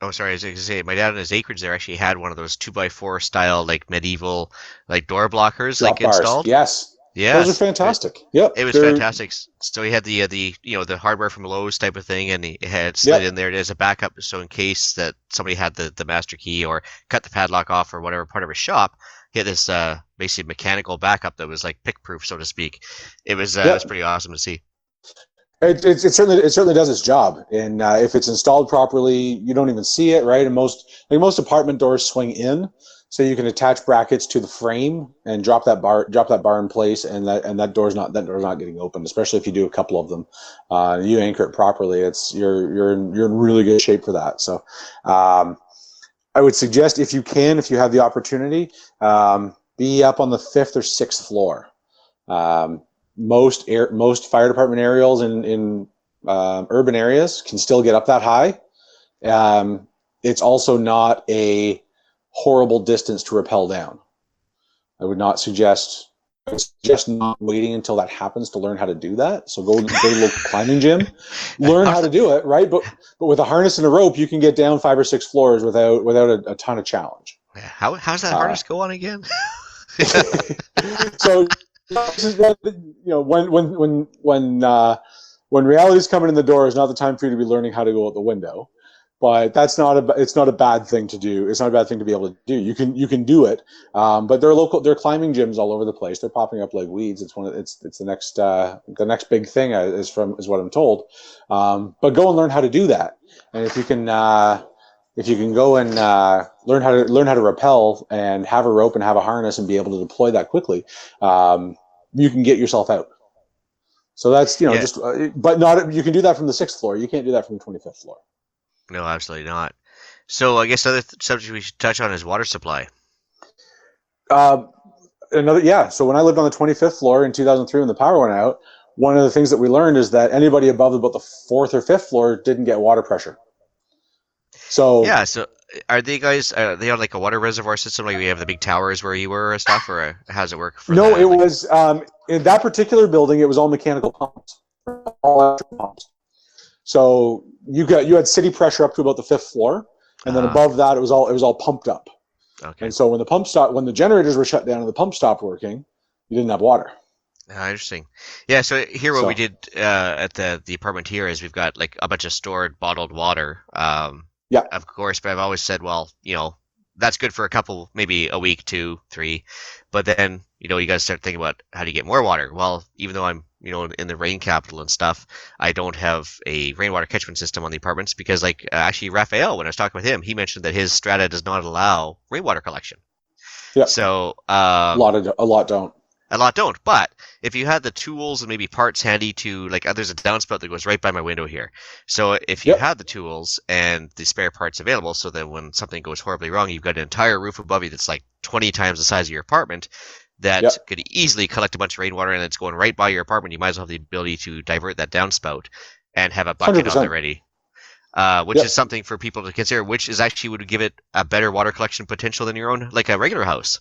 Oh, sorry. I was going to say, my dad on his acreage there actually had one of those 2x4 style, like medieval, like door blockers, Drop like bars. installed. Yes. Yes, those are fantastic. Yep, it was fantastic. So he had the hardware from Lowe's type of thing, and he had slid in there as a backup, so in case that somebody had the master key or cut the padlock off or whatever part of his shop, he had this basically mechanical backup that was like pick proof, so to speak. It was pretty awesome to see. It certainly does its job, and if it's installed properly, you don't even see it, right? And most apartment doors swing in, so you can attach brackets to the frame and drop that bar in place, and that door's not getting opened, especially if you do a couple of them. You anchor it properly, you're in really good shape for that. So I would suggest, if you have the opportunity, be up on the 5th or 6th floor. Most fire department aerials in urban areas can still get up that high. It's also not a horrible distance to rappel down. I would suggest not waiting until that happens to learn how to do that. So go to the local climbing gym, learn how to do it, right? But with a harness and a rope, you can get down 5 or 6 floors without a ton of challenge. How's that harness go on again? So, when reality's coming in the door is not the time for you to be learning how to go out the window. But it's not a bad thing to do. It's not a bad thing to be able to do. You can do it. But there are climbing gyms all over the place. They're popping up like weeds. It's the next big thing is what I'm told. But go and learn how to do that. And if you can go and learn how to rappel and have a rope and have a harness and be able to deploy that quickly, you can get yourself out. So that's but not. You can do that from the 6th floor. You can't do that from the 25th floor. No, absolutely not. So I guess another subject we should touch on is water supply. So when I lived on the 25th floor in 2003 when the power went out, one of the things that we learned is that anybody above about the 4th or 5th floor didn't get water pressure. So yeah, so are they on like a water reservoir system, like we have the big towers where you were or stuff, or how does it work? It was in that particular building. It was all mechanical pumps, all electric pumps. So you had city pressure up to about the 5th floor, and then above that it was all pumped up. Okay. And so when the generators were shut down and the pump stopped working, you didn't have water. Interesting. Yeah. So here, what we did at the apartment here is we've got like a bunch of stored bottled water. Yeah. Of course, but I've always said, well, that's good for a couple, maybe a week, 2, 3. But then, you got to start thinking about how do you get more water? Well, even though I'm, in the rain capital and stuff, I don't have a rainwater catchment system on the apartments because, like, actually, Raphael, when I was talking with him, he mentioned that his strata does not allow rainwater collection. Yeah, So, a lot don't. a lot don't. But if you had the tools and maybe parts handy to, like, there's a downspout that goes right by my window here. So if you Yep, had the tools and the spare parts available, so that when something goes horribly wrong, you've got an entire roof above you that's like 20 times the size of your apartment that yep, could easily collect a bunch of rainwater and it's going right by your apartment. You might as well have the ability to divert that downspout and have a hundred bucket on there percent. ready. Which is Yep. something for people to consider, which is actually would give it a better water collection potential than your own, like a regular house.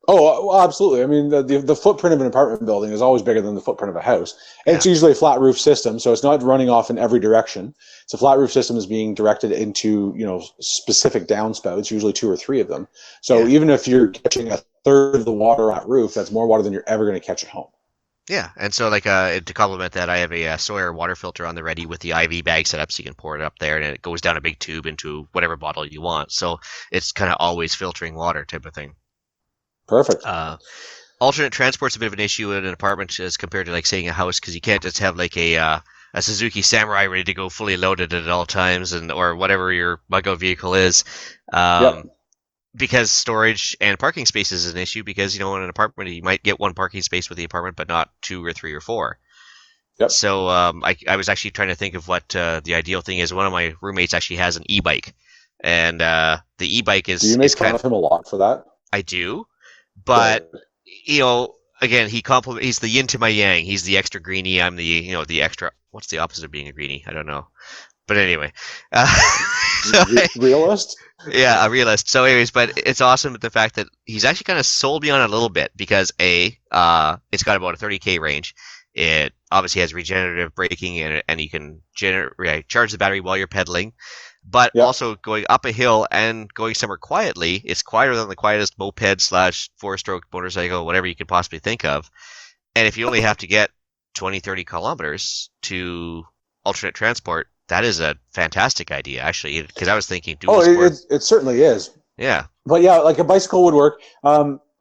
Oh, well, absolutely. I mean, the footprint of an apartment building is always bigger than the footprint of a house. And it's Yeah, usually a flat roof system, so it's not running off in every direction. It's a flat roof system is being directed into, specific downspouts, usually two or three of them. So yeah. even if you're catching a third of the water at roof, that's more water than you're ever going to catch at home. Yeah, and so like to complement that, I have a Sawyer water filter on the ready with the IV bag set up, so you can pour it up there, and it goes down a big tube into whatever bottle you want. So it's kind of always filtering water type of thing. Perfect. Uh, Alternate transport's a bit of an issue in an apartment as compared to like saying a house because you can't just have like a Suzuki Samurai ready to go fully loaded at all times and or whatever your bug-out vehicle is. Yep. Um, because storage and parking space is an issue because in an apartment you might get one parking space with the apartment but not two or three or four. Yep. So I was actually trying to think of what the ideal thing is. One of my roommates actually has an e-bike, and the e-bike Do you is make fun kind of of him a lot for that? I do, but Good. again he's the yin to my yang. He's the extra greenie. I'm the extra. What's the opposite of being a greenie? I don't know. But anyway, uh, so Realist? yeah, a realist. So, anyways, but it's awesome the fact that he's actually kind of sold me on it a little bit because it's got about a 30K range. It obviously has regenerative braking and you can charge the battery while you're pedaling. But Yep. also going up a hill and going somewhere quietly, it's quieter than the quietest moped slash four-stroke motorcycle, whatever you could possibly think of. And if you only have to get 20, 30 kilometers to alternate transport, that is a fantastic idea, actually, because I was thinking dual Oh, sport. it certainly is. Yeah, But yeah, like a bicycle would work.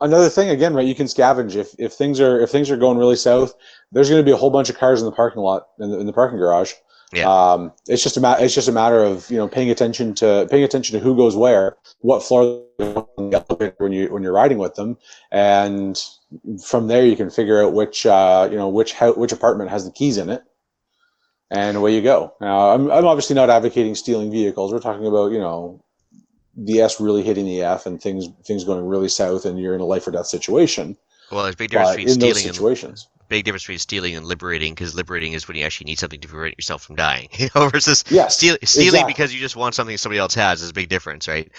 Another thing, again, right? You can scavenge if things are going really south. There's going to be a whole bunch of cars in the parking lot in the parking garage. yeah. It's just a matter of paying attention to who goes where, what floor when you're riding with them, and from there you can figure out which apartment has the keys in it, and away you go. Now, I'm obviously not advocating stealing vehicles. We're talking about the S really hitting the F and things going really south and you're in a life or death situation. Well, there's a big difference But between in those stealing and situations, liberating, because liberating is when you actually need something to prevent yourself from dying, versus yes, stealing exactly. because you just want something somebody else has is a big difference, right?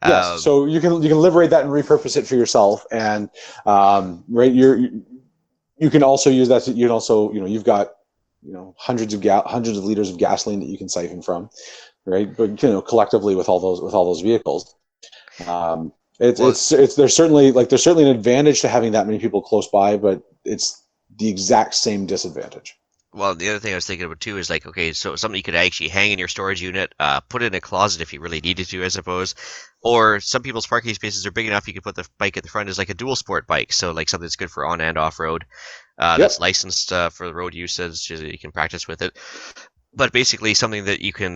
Yes, Um, so you can liberate that and repurpose it for yourself, and right, you can also use that. You can also you've got hundreds of liters of gasoline that you can siphon from, right? But collectively with all those vehicles, Um, well, there's certainly an advantage to having that many people close by, but it's the exact same disadvantage. Well, the other thing I was thinking about too is like, okay, so something you could actually hang in your storage unit, put it in a closet if you really needed to, I suppose. Or some people's parking spaces are big enough you could put the bike at the front as like a dual sport bike, so like something that's good for on and off road, that's Yep. licensed for the road usage, so that you can practice with it. But basically something that you can,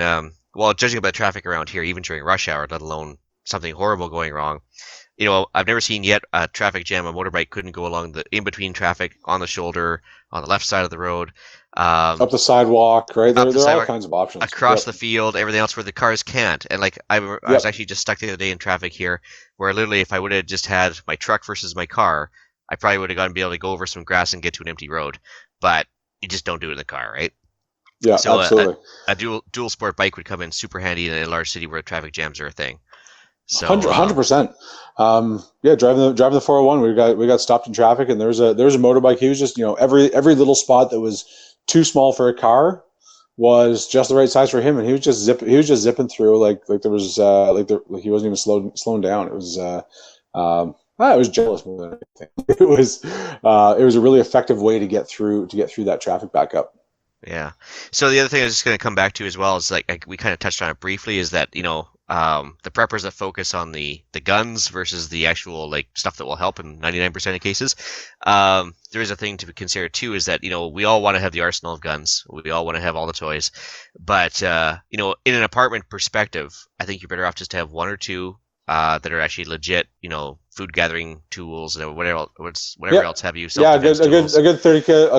well, judging about traffic around here, even during rush hour, let alone something horrible going wrong. I've never seen yet a traffic jam. A motorbike couldn't go along the in between traffic on the shoulder, on the left side of the road. Up Um, the sidewalk, right? Up There, the there are all sidewalk, kinds of options. across Yep. the field, everything else where the cars can't. And like I was Yep. actually just stuck the other day in traffic here, where literally if I would have just had my truck versus my car, I probably would have gotten be able to go over some grass and get to an empty road. But you just don't do it in the car, right? Yeah, So absolutely. a dual sport bike would come in super handy in a large city where traffic jams are a thing. So 100%. Yeah, driving the 401, we got stopped in traffic, and there was a motorbike. He was just every little spot that was too small for a car was just the right size for him, and he was just zipping through like there was like he wasn't even slowing down. I was jealous more than anything. It was a really effective way to get through that traffic backup. yeah. So the other thing I was just going to come back to as well is like we kind of touched on it briefly is that the preppers that focus on the guns versus the actual like stuff that will help in 99% of cases. There is a thing to consider too, is that we all want to have the arsenal of guns, we all want to have all the toys, but in an apartment perspective, I think you're better off just to have one or two that are actually legit, food gathering tools and whatever else have you, Yeah, self-defense tools. a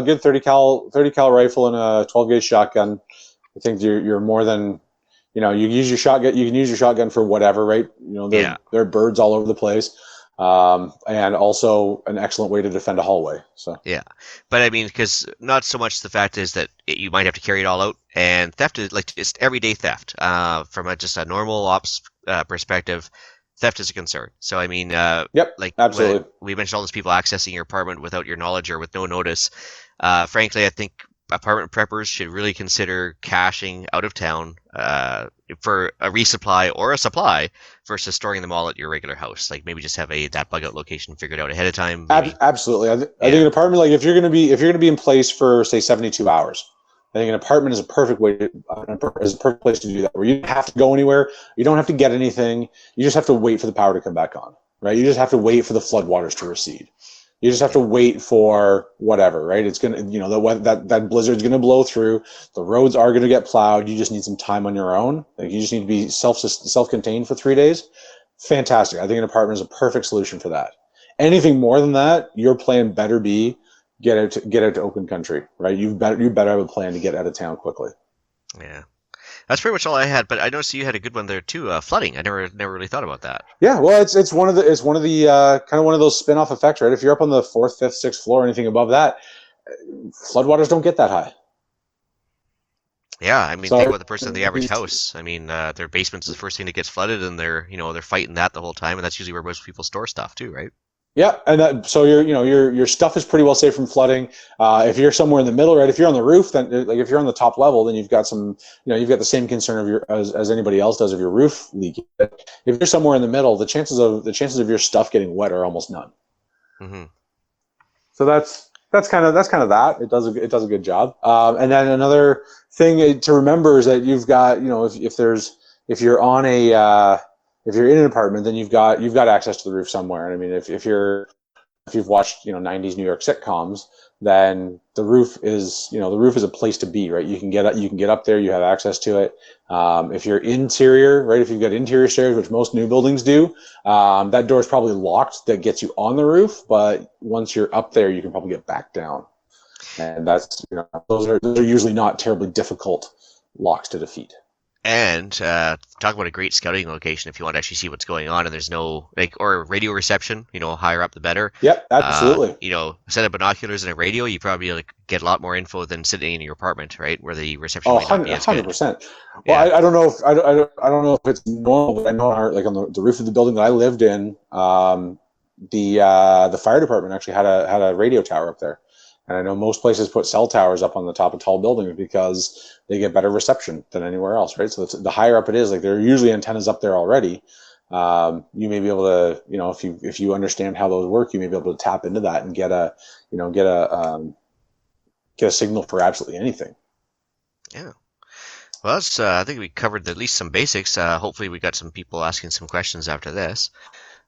good 30 cal rifle and a 12 gauge shotgun. I think you're more than, you use your shotgun. You can use your shotgun for whatever, right? There are birds all over the place, and also an excellent way to defend a hallway. So Yeah, but I mean, because not so much the fact is that you might have to carry it all out, and theft is like just everyday theft. From just a normal ops perspective, theft is a concern. So I mean, yep, like absolutely. we mentioned all those people accessing your apartment without your knowledge or with no notice. Frankly, I think apartment preppers should really consider caching out of town for a resupply or a supply versus storing them all at your regular house. Like maybe just have that bug out location figured out ahead of time. Absolutely, I think an apartment, like if you're going to be in place for say 72 hours, I think an apartment is a perfect place to do that, where you don't have to go anywhere, you don't have to get anything, you just have to wait for the power to come back on, right? You just have to wait for the floodwaters to recede. You just have to wait for whatever, right? It's gonna, that blizzard's gonna blow through. The roads are gonna get plowed. You just need some time on your own. Like you just need to be self-contained for 3 days. Fantastic. I think an apartment is a perfect solution for that. Anything more than that, your plan better be get out to open country, right? You better have a plan to get out of town quickly. Yeah. That's pretty much all I had, but I noticed you had a good one there too. Flooding. I never really thought about that. Yeah, well, it's one of the kind of one of those spin-off effects, right? If you're up on the 4th, 5th, 6th floor, anything above that, floodwaters don't get that high. Yeah, I mean, think about the person in the average house. I mean, their basement is the first thing that gets flooded, and they're fighting that the whole time, and that's usually where most people store stuff too, right? Yeah, and so your stuff is pretty well safe from flooding. If you're somewhere in the middle, right? If you're on the roof, then like if you're on the top level, then you've got you've got the same concern of as anybody else does of your roof leaking. But if you're somewhere in the middle, the chances of your stuff getting wet are almost none. Mm-hmm. So that's kind of that. It does a good job. And then another thing to remember is that you've got if you're on a if you're in an apartment, then you've got access to the roof somewhere. And I mean, if you've watched 90s New York sitcoms, then the roof is a place to be, right? You can get up there, you have access to it. If you're interior, right? If you've got interior stairs, which most new buildings do, that door is probably locked. That gets you on the roof, but once you're up there, you can probably get back down. And that's those are usually not terribly difficult locks to defeat. And talk about a great scouting location if you want to actually see what's going on, and there's no or radio reception. Higher up the better. Yep, absolutely. Set up binoculars and a radio. You probably get a lot more info than sitting in your apartment, right, where the reception might not be as good. 100%. Well, yeah. I don't know if I don't know if it's normal, but I know on the roof of the building that I lived in, the fire department actually had a radio tower up there. And I know most places put cell towers up on the top of tall buildings because they get better reception than anywhere else, right? So the higher up it is, like there are usually antennas up there already. You may be able to, if you understand how those work, you may be able to tap into that and get a signal for absolutely anything. Yeah. Well, that's, I think we covered at least some basics. Hopefully we got some people asking some questions after this.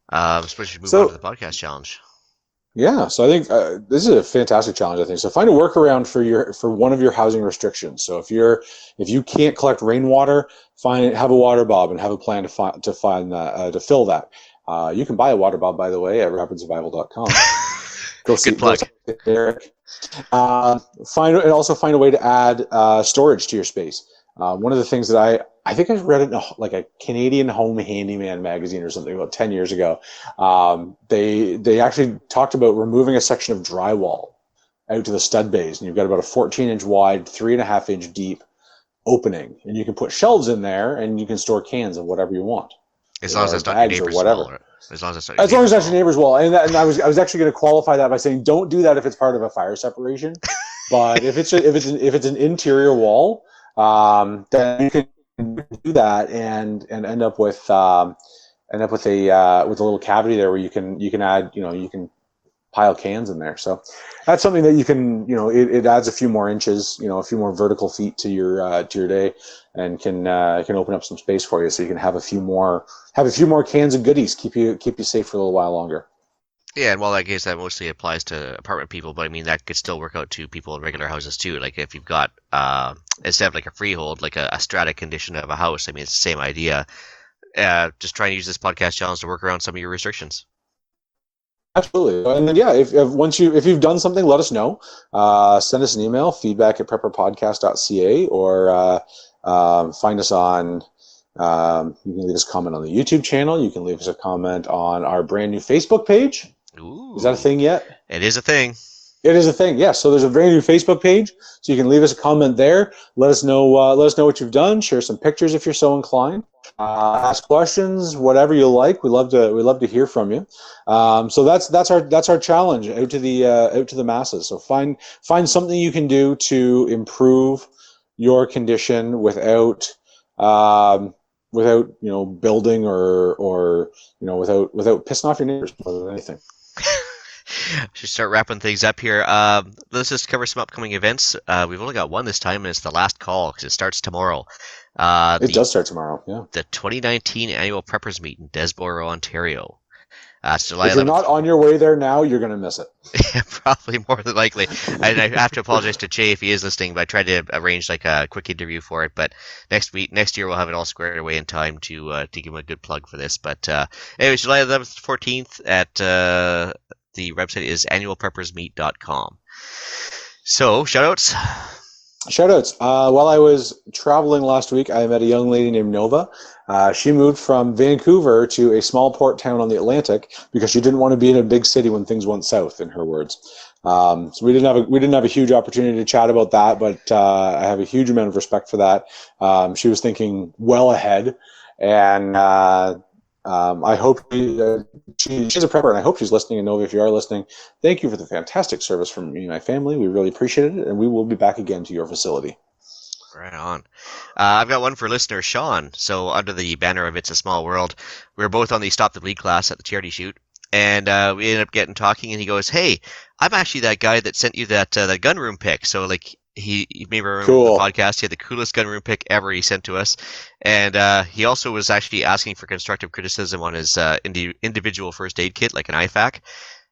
Especially move on to the podcast challenge. Yeah, so I think this is a fantastic challenge. I think so. Find a workaround for one of your housing restrictions. So if you can't collect rainwater, have a water bob and have a plan to fill that. You can buy a water bob, by the way, at rapidsurvival.com. Go see Derek. Find a way to add storage to your space. One of the things that I think I read it in a Canadian Home Handyman magazine or something about 10 years ago. They actually talked about removing a section of drywall out to the stud bays, and you've got about a 14-inch wide, 3.5-inch deep opening, and you can put shelves in there, and you can store cans of whatever you want. As long as it's not your neighbor's wall. As long as it's not your neighbor's wall. And I was actually going to qualify that by saying don't do that if it's part of a fire separation. But if it's an interior wall, then you can do that and end up with a little cavity there where you can add you can pile cans in there. So that's something that you can, it adds a few more inches, a few more vertical feet to your day, and can open up some space for you, so you can have a few more cans of goodies, keep you safe for a little while longer. Yeah, and while I guess that mostly applies to apartment people, but I mean that could still work out to people in regular houses too. Like if you've got instead of like a freehold, like a strata condition of a house, I mean it's the same idea. Just try and use this podcast challenge to work around some of your restrictions. Absolutely. And then, yeah, if you've done something, let us know. Send us an email, feedback@prepperpodcast.ca, or find us on, you can leave us a comment on the YouTube channel. You can leave us a comment on our brand new Facebook page. Ooh, is that a thing yet? It is a thing. It is a thing, yes. So there's a brand new Facebook page, so you can leave us a comment there. Let us know what you've done. Share some pictures if you're so inclined. Ask questions, whatever you like. We love to hear from you. So that's our challenge out to the masses. So find something you can do to improve your condition without building or without pissing off your neighbors more than anything. Should start wrapping things up here. Let's just cover some upcoming events. We've only got one this time, and it's the last call because it starts tomorrow. It does start tomorrow, yeah. The 2019 Annual Preppers Meet in Desboro, Ontario. It's July 11th. If you're not on your way there now, you're going to miss it. Probably more than likely. And I have to apologize to Jay if he is listening, but I tried to arrange like a quick interview for it. But next year we'll have it all squared away in time to give him a good plug for this. But anyways, July 11th, 14th at the website is annualpreppersmeet.com. So shoutouts. Shoutouts. While I was traveling last week, I met a young lady named Nova. She moved from Vancouver to a small port town on the Atlantic because she didn't want to be in a big city when things went south, in her words. So we didn't have a huge opportunity to chat about that, but I have a huge amount of respect for that. She was thinking well ahead, and I hope she's a prepper, and I hope she's listening. And Nova, if you are listening, thank you for the fantastic service from me and my family. We really appreciate it, and we will be back again to your facility. Right on. I've got one for listener Sean. So under the banner of It's a Small World, we were both on the Stop the Bleed class at the charity shoot, and we ended up getting talking, and he goes, "Hey, I'm actually that guy that sent you that gunroom pic." So like you may remember Cool. the podcast. He had the coolest gunroom pic ever he sent to us, and he also was actually asking for constructive criticism on his individual first aid kit, like an IFAC.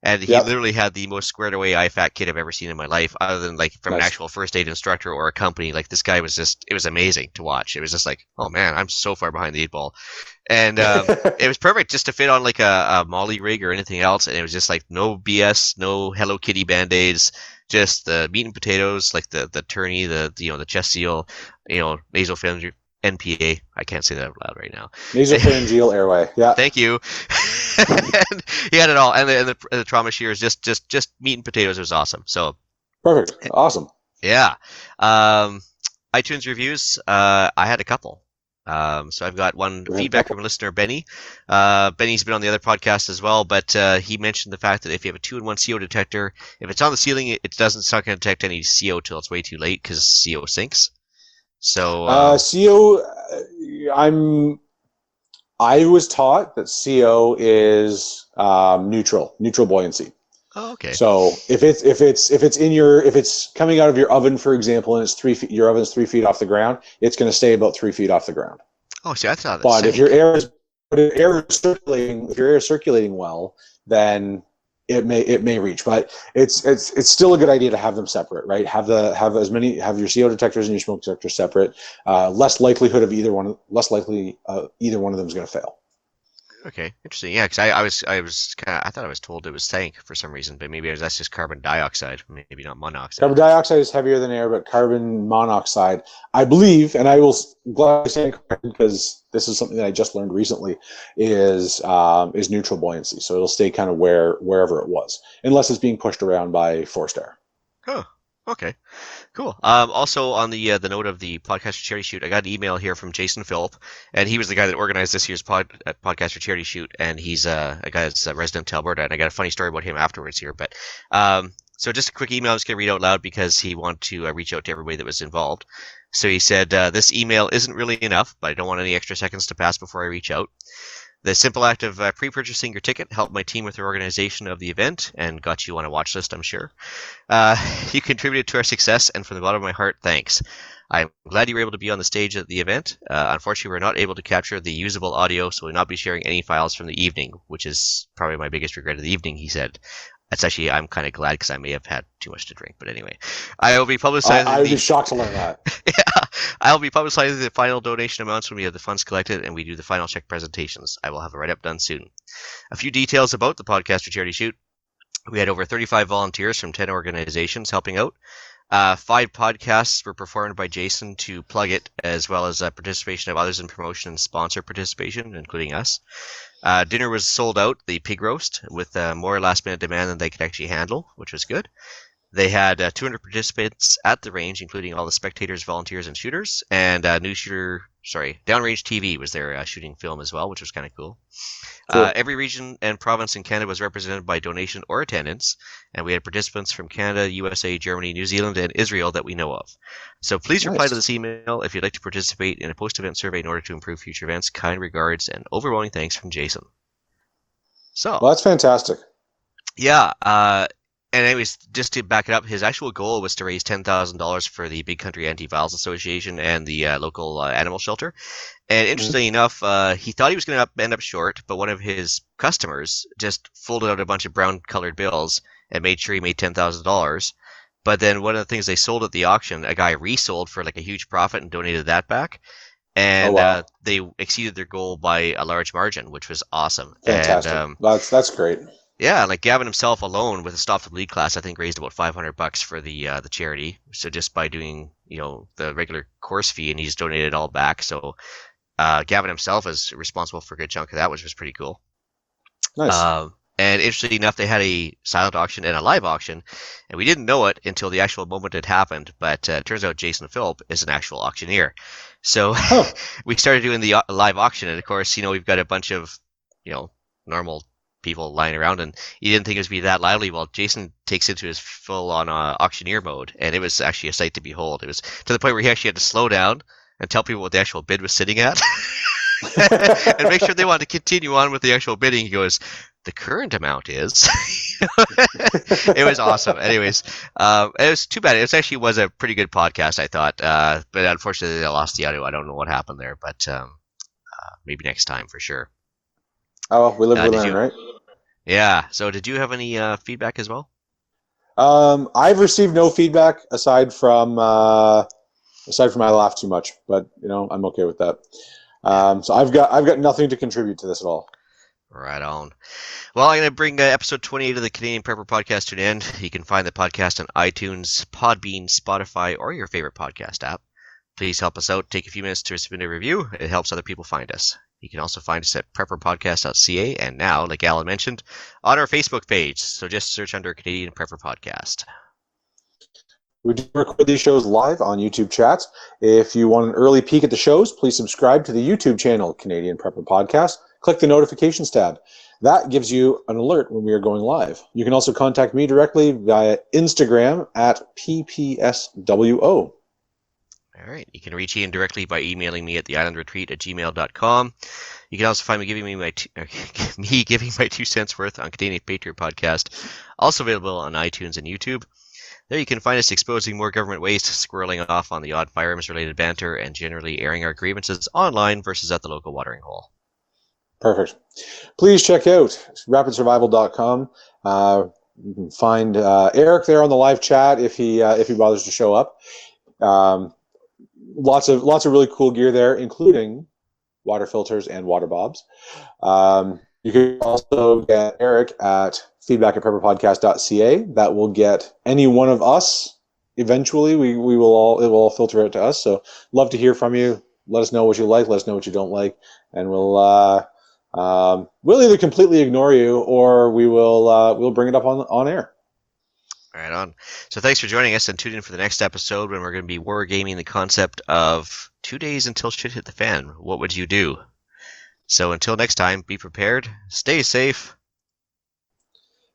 And he literally had the most squared away IFAC kit I've ever seen in my life, other than like from an actual first aid instructor or a company. Like this guy was it was amazing to watch. It was just like, oh man, I'm so far behind the 8-ball. And it was perfect just to fit on like a Molly rig or anything else. And it was just like no BS, no Hello Kitty Band-Aids, just the meat and potatoes, like the tourney, the chest seal, nasopharyngeal NPA. I can't say that out loud right now. Nasopharyngeal airway. Yeah. Thank you. And he had it all, and the trauma shears, just meat and potatoes. It was awesome. So perfect, awesome. Yeah. iTunes reviews. I had a couple. So I've got one feedback from listener Benny. Benny's been on the other podcast as well, but he mentioned the fact that if you have a 2-in-1 CO detector, if it's on the ceiling, it's not going to detect any CO till it's way too late because CO sinks. So CO, I was taught that CO is neutral buoyancy. Oh, okay. So if it's coming out of your oven, for example, and it's 3 feet, your oven's 3 feet off the ground, it's going to stay about 3 feet off the ground. Oh, see, I thought. But if your air is circulating well, then it may reach. But it's still a good idea to have them separate, right? Have your CO detectors and your smoke detectors separate. Less likely either one of them is going to fail. Okay, interesting. Yeah, because I thought I was told it was stank for some reason, but maybe that's just carbon dioxide, maybe not monoxide. Carbon dioxide is heavier than air, but carbon monoxide, I believe, and I will gladly stand corrected because this is something that I just learned recently, is neutral buoyancy. So it'll stay kind of wherever it was, unless it's being pushed around by forced air. Oh, okay. Cool. Also, on the note of the podcast for charity shoot, I got an email here from Jason Phillip, and he was the guy that organized this year's podcast for charity shoot, and he's a guy that's a resident of Alberta, and I got a funny story about him afterwards here. But so just a quick email I'm just going to read out loud because he wanted to reach out to everybody that was involved. So he said, this email isn't really enough, but I don't want any extra seconds to pass before I reach out. The simple act of pre-purchasing your ticket helped my team with the organization of the event and got you on a watch list, I'm sure. You contributed to our success, and from the bottom of my heart, thanks. I'm glad you were able to be on the stage at the event. Unfortunately, we were not able to capture the usable audio, so we'll not be sharing any files from the evening, which is probably my biggest regret of the evening, he said. That's actually, I'm kind of glad because I may have had too much to drink. But anyway, I will be publicizing I would be shocked to learn that. Yeah, I'll be publicizing the final donation amounts when we have the funds collected and we do the final check presentations. I will have a write-up done soon. A few details about the podcast or charity shoot. We had over 35 volunteers from 10 organizations helping out. 5 podcasts were performed by Jason to plug it, as well as participation of others in promotion and sponsor participation, including us. Dinner was sold out, the pig roast, with more last-minute demand than they could actually handle, which was good. They had 200 participants at the range, including all the spectators, volunteers, and shooters. And Downrange TV was there shooting film as well, which was kind of cool. Every region and province in Canada was represented by donation or attendance, and we had participants from Canada, USA, Germany, New Zealand, and Israel that we know of. So please reply to this email if you'd like to participate in a post-event survey in order to improve future events. Kind regards and overwhelming thanks from Jason. So, well, that's fantastic. Yeah, and anyways, just to back it up, his actual goal was to raise $10,000 for the Big Country Anti-Violence Association and the local animal shelter. And interestingly enough, he thought he was going to end up short, but one of his customers just folded out a bunch of brown-colored bills and made sure he made $10,000. But then one of the things they sold at the auction, a guy resold for like a huge profit and donated that back. And they exceeded their goal by a large margin, which was awesome. Fantastic. And, that's great. Yeah, like Gavin himself alone with a Stop the Bleed class, I think raised about $500 for the charity. So just by doing the regular course fee, and he's donated it all back. So Gavin himself is responsible for a good chunk of that, which was pretty cool. Nice. And interestingly enough, they had a silent auction and a live auction, and we didn't know it until the actual moment had happened. But it turns out Jason Phillip is an actual auctioneer. So we started doing the live auction, and of course, we've got a bunch of normal people lying around, and you didn't think it was be that lively. Well, Jason takes it to his full-on auctioneer mode, and it was actually a sight to behold. It was to the point where he actually had to slow down and tell people what the actual bid was sitting at, and make sure they wanted to continue on with the actual bidding. He goes, "The current amount is." It was awesome. Anyways, it was too bad. It actually was a pretty good podcast, I thought, but unfortunately, they lost the audio. I don't know what happened there, but maybe next time for sure. Oh, we live, we learn, right? Yeah. So did you have any feedback as well? I've received no feedback aside from I laugh too much, but I'm okay with that. So I've got nothing to contribute to this at all. Right on. Well, I'm going to bring episode 28 of the Canadian Prepper Podcast to an end. You can find the podcast on iTunes, Podbean, Spotify, or your favorite podcast app. Please help us out. Take a few minutes to submit a review. It helps other people find us. You can also find us at prepperpodcast.ca and now, like Alan mentioned, on our Facebook page. So just search under Canadian Prepper Podcast. We do record these shows live on YouTube chats. If you want an early peek at the shows, please subscribe to the YouTube channel, Canadian Prepper Podcast. Click the notifications tab. That gives you an alert when we are going live. You can also contact me directly via Instagram at PPSWO. All right. You can reach Ian directly by emailing me at theislandretreat@gmail.com. You can also find me giving my 2 cents worth on Canadian Patriot Podcast, also available on iTunes and YouTube. There you can find us exposing more government waste, squirreling off on the odd firearms-related banter, and generally airing our grievances online versus at the local watering hole. Perfect. Please check out rapidsurvival.com. You can find Eric there on the live chat if he bothers to show up. Lots of really cool gear there, including water filters and water bobs. You can also get Eric at feedback@prepperpodcast.ca. That will get any one of us eventually. It will all filter out to us. So love to hear from you. Let us know what you like. Let us know what you don't like, and we'll either completely ignore you or we'll bring it up on air. Right on. So thanks for joining us, and tune in for the next episode when we're going to be wargaming the concept of 2 days until shit hit the fan. What would you do? So until next time, be prepared, stay safe,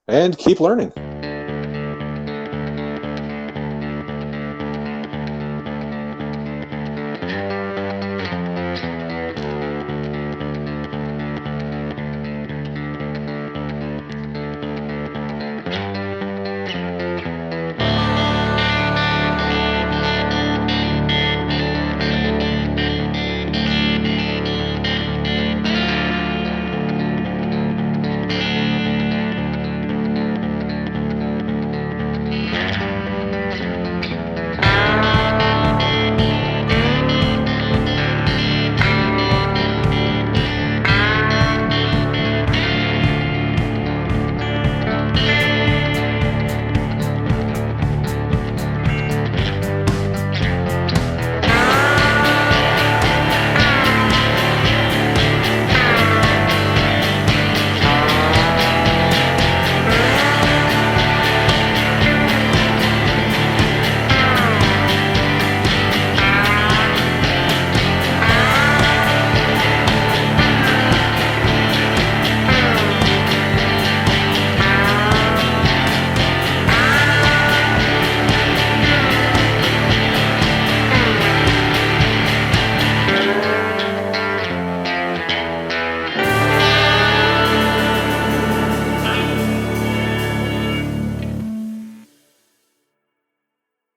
and keep learning.